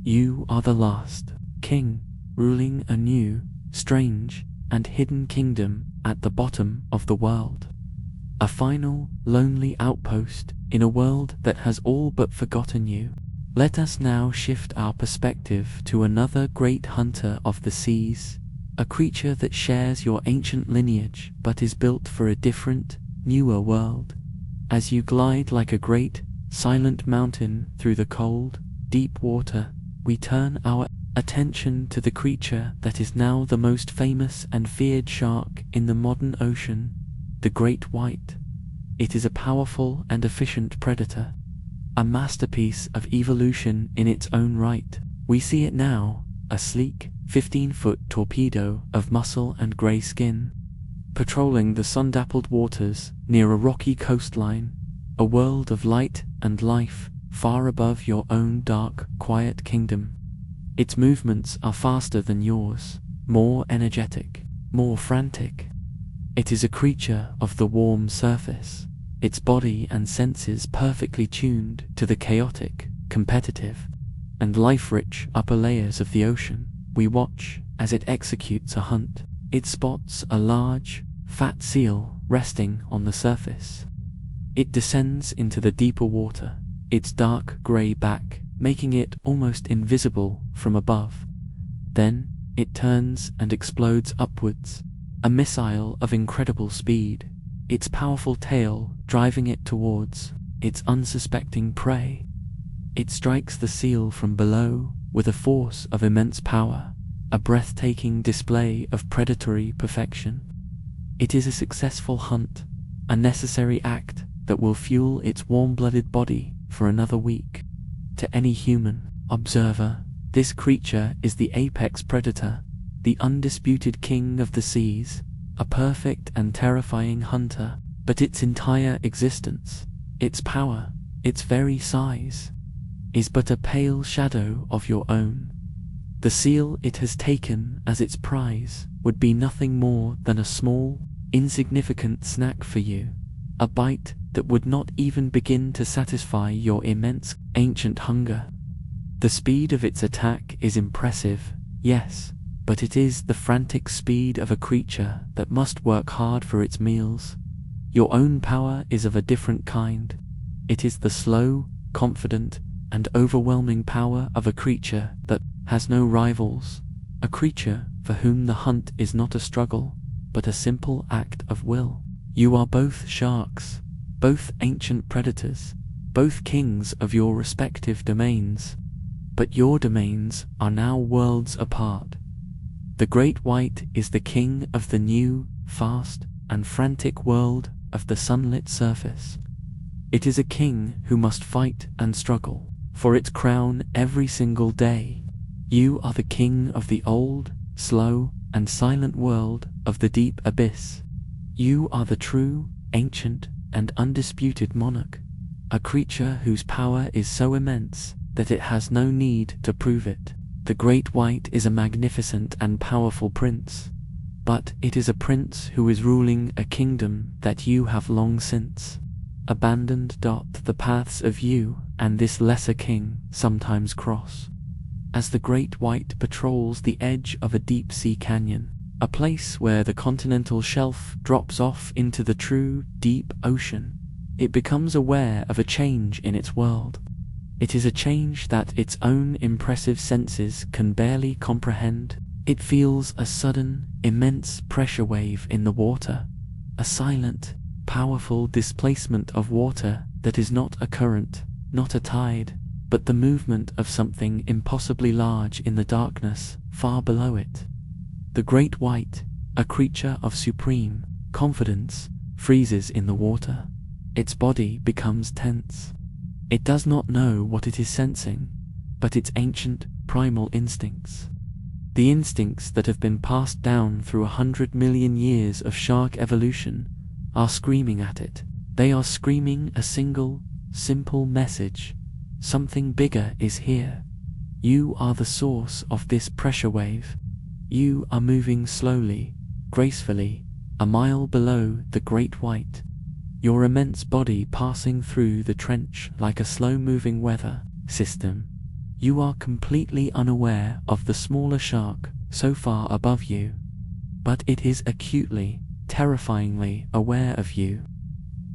You are the last king, ruling a new, strange, and hidden kingdom at the bottom of the world. A final, lonely outpost in a world that has all but forgotten you. Let us now shift our perspective to another great hunter of the seas, a creature that shares your ancient lineage but is built for a different, newer world. As you glide like a great, silent mountain through the cold, deep water, we turn our Attention to the creature that is now the most famous and feared shark in the modern ocean, the great white. It is a powerful and efficient predator, a masterpiece of evolution in its own right. We see it now, a sleek, 15-foot torpedo of muscle and grey skin, patrolling the sun-dappled waters near a rocky coastline, a world of light and life far above your own dark, quiet kingdom. Its movements are faster than yours, more energetic, more frantic. It is a creature of the warm surface, its body and senses perfectly tuned to the chaotic, competitive, and life-rich upper layers of the ocean. We watch as it executes a hunt. It spots a large, fat seal resting on the surface. It descends into the deeper water, its dark grey back making it almost invisible from above. Then it turns and explodes upwards, a missile of incredible speed, its powerful tail driving it towards its unsuspecting prey. It strikes the seal from below with a force of immense power, a breathtaking display of predatory perfection. It is a successful hunt, a necessary act that will fuel its warm-blooded body for another week. To any human observer, this creature is the apex predator, the undisputed king of the seas, a perfect and terrifying hunter. But its entire existence, its power, its very size, is but a pale shadow of your own. The seal it has taken as its prize would be nothing more than a small, insignificant snack for you, a bite that would not even begin to satisfy your immense, ancient hunger. The speed of its attack is impressive, yes, but it is the frantic speed of a creature that must work hard for its meals. Your own power is of a different kind. It is the slow, confident, and overwhelming power of a creature that has no rivals, a creature for whom the hunt is not a struggle, but a simple act of will. You are both sharks, both ancient predators, both kings of your respective domains, but your domains are now worlds apart. The great white is the king of the new, fast, and frantic world of the sunlit surface. It is a king who must fight and struggle for its crown every single day. You are the king of the old, slow, and silent world of the deep abyss. You are the true, ancient, and undisputed monarch, a creature whose power is so immense that it has no need to prove it. The great white is a magnificent and powerful prince, but it is a prince who is ruling a kingdom that you have long since abandoned. The paths of you and this lesser king sometimes cross, as the great white patrols the edge of a deep-sea canyon, a place where the continental shelf drops off into the true, deep ocean. It becomes aware of a change in its world. It is a change that its own impressive senses can barely comprehend. It feels a sudden, immense pressure wave in the water, a silent, powerful displacement of water that is not a current, not a tide, but the movement of something impossibly large in the darkness far below it. The great white, a creature of supreme confidence, freezes in the water. Its body becomes tense. It does not know what it is sensing, but its ancient, primal instincts. The instincts that have been passed down through 100 million years of shark evolution are screaming at it. They are screaming a single, simple message. Something bigger is here. You are the source of this pressure wave. You are moving slowly, gracefully, a mile below the great white, your immense body passing through the trench like a slow-moving weather system. You are completely unaware of the smaller shark so far above you, but it is acutely, terrifyingly aware of you.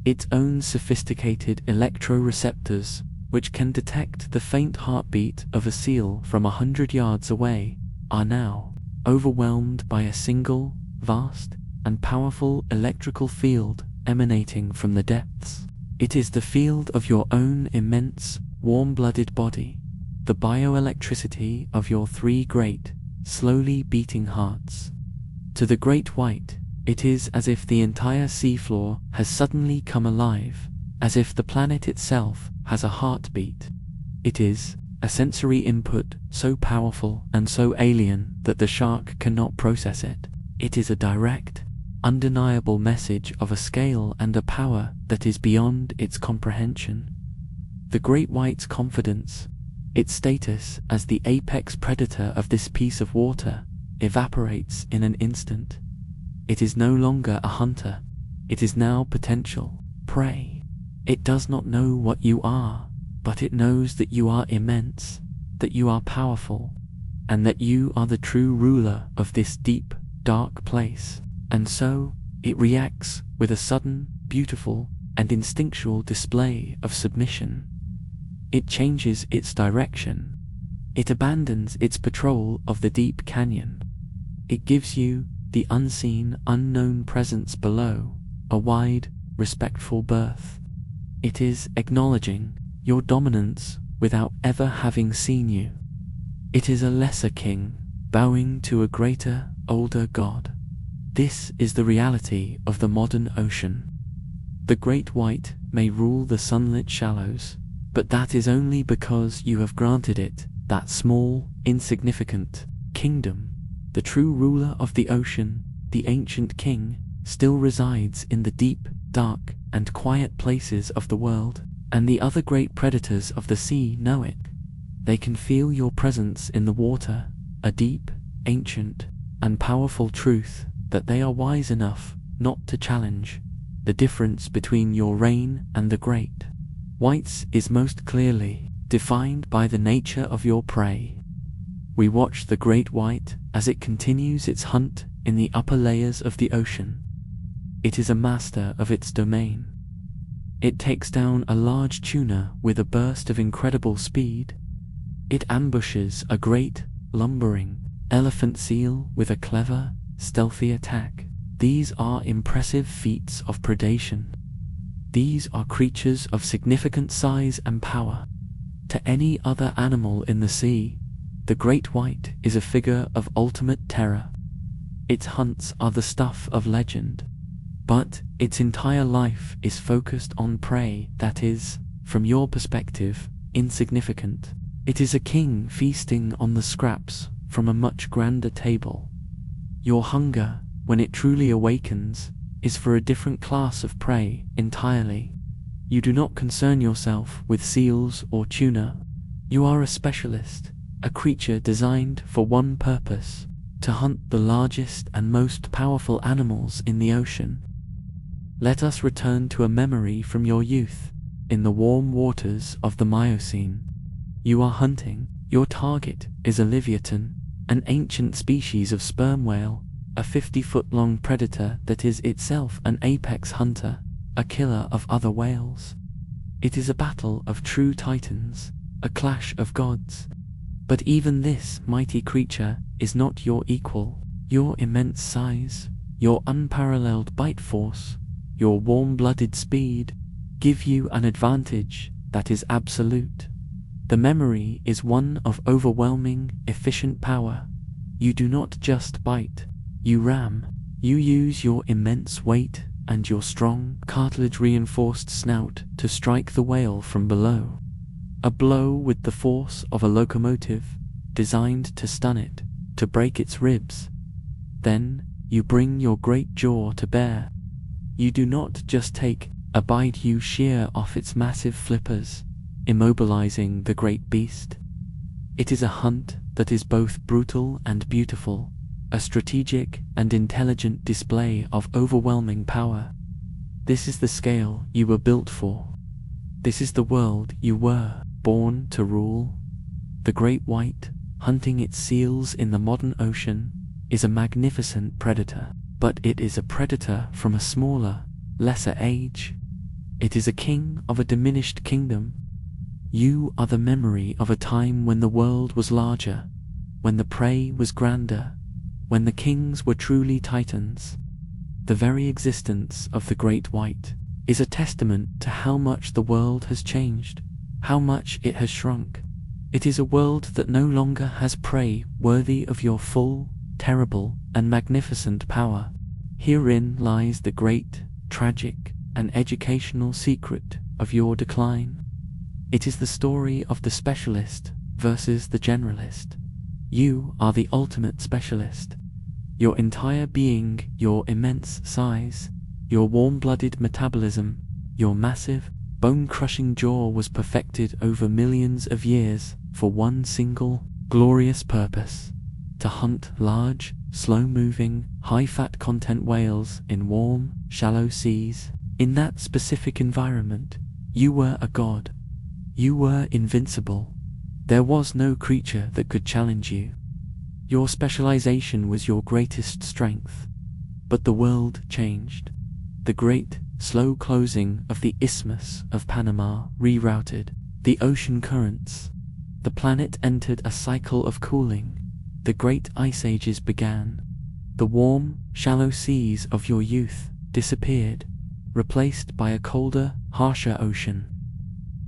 Its own sophisticated electroreceptors, which can detect the faint heartbeat of a seal from 100 yards away, are now overwhelmed by a single, vast, and powerful electrical field emanating from the depths. It is the field of your own immense, warm-blooded body, the bioelectricity of your three great, slowly beating hearts. To the great white, it is as if the entire seafloor has suddenly come alive, as if the planet itself has a heartbeat. It is a sensory input so powerful and so alien that the shark cannot process it. It is a direct, undeniable message of a scale and a power that is beyond its comprehension. The great white's confidence, its status as the apex predator of this piece of water, evaporates in an instant. It is no longer a hunter, it is now potential prey. It does not know what you are, but it knows that you are immense, that you are powerful, and that you are the true ruler of this deep, dark place. And so, it reacts with a sudden, beautiful, and instinctual display of submission. It changes its direction. It abandons its patrol of the deep canyon. It gives you the unseen, unknown presence below, a wide, respectful berth. It is acknowledging your dominance without ever having seen you. It is a lesser king, bowing to a greater, older god. This is the reality of the modern ocean. The great white may rule the sunlit shallows, but that is only because you have granted it that small, insignificant kingdom. The true ruler of the ocean, the ancient king, still resides in the deep, dark, and quiet places of the world, and the other great predators of the sea know it. They can feel your presence in the water, a deep, ancient, and powerful truth that they are wise enough not to challenge. The difference between your reign and the great whites is most clearly defined by the nature of your prey. We watch the great white as it continues its hunt in the upper layers of the ocean. It is a master of its domain. It takes down a large tuna with a burst of incredible speed. It ambushes a great, lumbering elephant seal with a clever, stealthy attack. These are impressive feats of predation. These are creatures of significant size and power. To any other animal in the sea, the great white is a figure of ultimate terror. Its hunts are the stuff of legend. But its entire life is focused on prey that is, from your perspective, insignificant. It is a king feasting on the scraps from a much grander table. Your hunger, when it truly awakens, is for a different class of prey entirely. You do not concern yourself with seals or tuna. You are a specialist, a creature designed for one purpose: to hunt the largest and most powerful animals in the ocean. Let us return to a memory from your youth, in the warm waters of the Miocene. You are hunting. Your target is a leviathan, an ancient species of sperm whale, a 50-foot-long predator that is itself an apex hunter, a killer of other whales. It is a battle of true titans, a clash of gods. But even this mighty creature is not your equal. Your immense size, your unparalleled bite force, your warm-blooded speed give you an advantage that is absolute. The memory is one of overwhelming, efficient power. You do not just bite, you ram. You use your immense weight and your strong, cartilage-reinforced snout to strike the whale from below. A blow with the force of a locomotive, designed to stun it, to break its ribs. Then, you bring your great jaw to bear. You do not just take a bite, you shear off its massive flippers, immobilizing the great beast. It is a hunt that is both brutal and beautiful, a strategic and intelligent display of overwhelming power. This is the scale you were built for. This is the world you were born to rule. The great white, hunting its seals in the modern ocean, is a magnificent predator, but it is a predator from a smaller, lesser age. It is a king of a diminished kingdom. You are the memory of a time when the world was larger, when the prey was grander, when the kings were truly titans. The very existence of the great white is a testament to how much the world has changed, how much it has shrunk. It is a world that no longer has prey worthy of your full, terrible, and magnificent power. Herein lies the great, tragic, and educational secret of your decline. It is the story of the specialist versus the generalist. You are the ultimate specialist. Your entire being, your immense size, your warm-blooded metabolism, your massive, bone-crushing jaw was perfected over millions of years for one single, glorious purpose: to hunt large, slow-moving, high-fat content whales in warm, shallow seas. In that specific environment, you were a god. You were invincible. There was no creature that could challenge you. Your specialization was your greatest strength. But the world changed. The great, slow closing of the Isthmus of Panama rerouted the ocean currents. The planet entered a cycle of cooling. The great ice ages began. The warm, shallow seas of your youth disappeared, replaced by a colder, harsher ocean.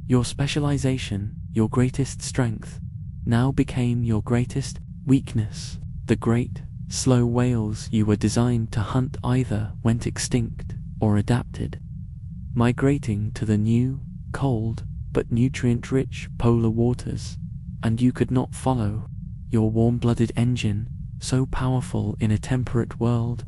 Your specialization, your greatest strength, now became your greatest weakness. The great, slow whales you were designed to hunt either went extinct or adapted, migrating to the new, cold, but nutrient-rich polar waters, and you could not follow. Your warm-blooded engine, so powerful in a temperate world,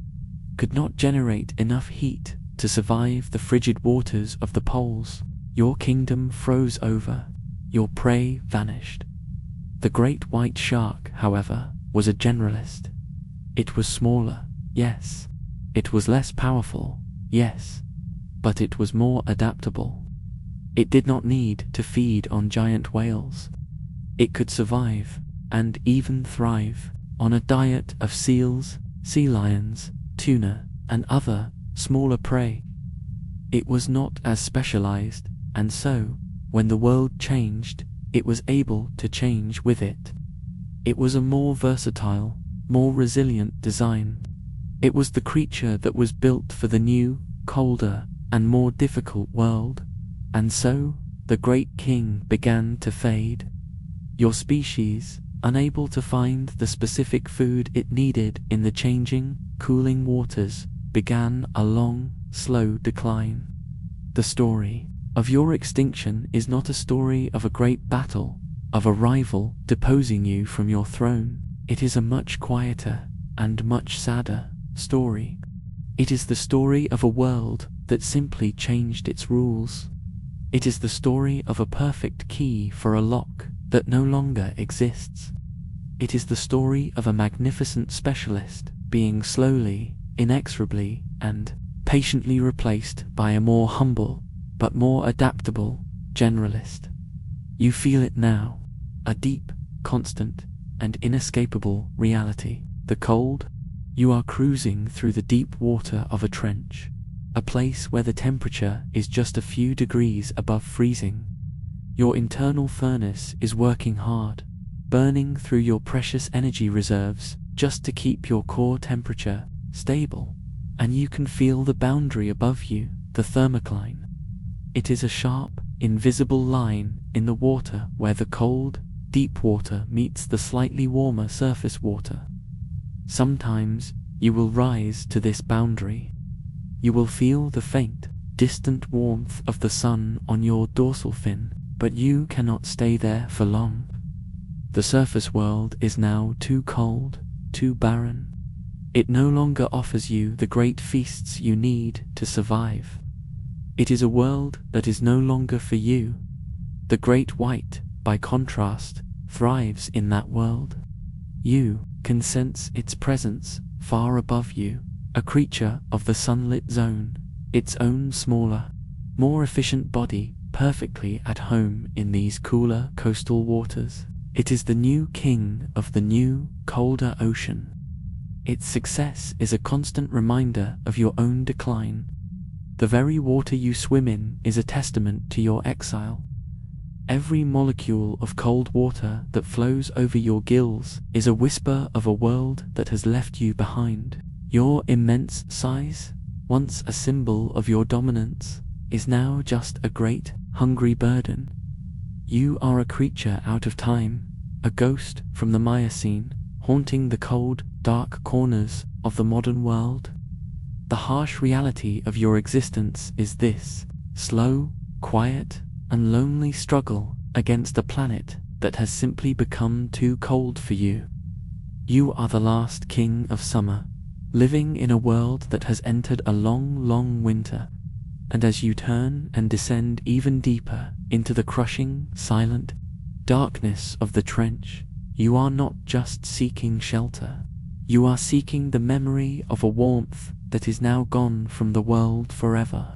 could not generate enough heat to survive the frigid waters of the poles. Your kingdom froze over. Your prey vanished. The great white shark, however, was a generalist. It was smaller, yes. It was less powerful, yes. But it was more adaptable. It did not need to feed on giant whales. It could survive, and even thrive, on a diet of seals, sea lions, tuna, and other, smaller prey. It was not as specialized, and so, when the world changed, it was able to change with it. It was a more versatile, more resilient design. It was the creature that was built for the new, colder, and more difficult world. And so, the great king began to fade. Your species, unable to find the specific food it needed in the changing, cooling waters, began a long, slow decline. The story of your extinction is not a story of a great battle, of a rival deposing you from your throne. It is a much quieter and much sadder story. It is the story of a world that simply changed its rules. It is the story of a perfect key for a lock that no longer exists. It is the story of a magnificent specialist being slowly, inexorably, and patiently replaced by a more humble, but more adaptable, generalist. You feel it now, a deep, constant, and inescapable reality. The cold? You are cruising through the deep water of a trench, a place where the temperature is just a few degrees above freezing. Your internal furnace is working hard, burning through your precious energy reserves just to keep your core temperature stable, and you can feel the boundary above you, the thermocline. It is a sharp, invisible line in the water where the cold, deep water meets the slightly warmer surface water. Sometimes you will rise to this boundary. You will feel the faint, distant warmth of the sun on your dorsal fin, but you cannot stay there for long. The surface world is now too cold, too barren. It no longer offers you the great feasts you need to survive. It is a world that is no longer for you. The great white, by contrast, thrives in that world. You can sense its presence far above you, a creature of the sunlit zone, its own smaller, more efficient body perfectly at home in these cooler coastal waters. It is the new king of the new, colder ocean. Its success is a constant reminder of your own decline. The very water you swim in is a testament to your exile. Every molecule of cold water that flows over your gills is a whisper of a world that has left you behind. Your immense size, once a symbol of your dominance, is now just a great, hungry burden. You are a creature out of time, a ghost from the Miocene, haunting the cold, dark corners of the modern world. The harsh reality of your existence is this: slow, quiet, and lonely struggle against a planet that has simply become too cold for you. You are the last king of summer, living in a world that has entered a long, long winter. And as you turn and descend even deeper into the crushing, silent darkness of the trench, you are not just seeking shelter. You are seeking the memory of a warmth that is now gone from the world forever.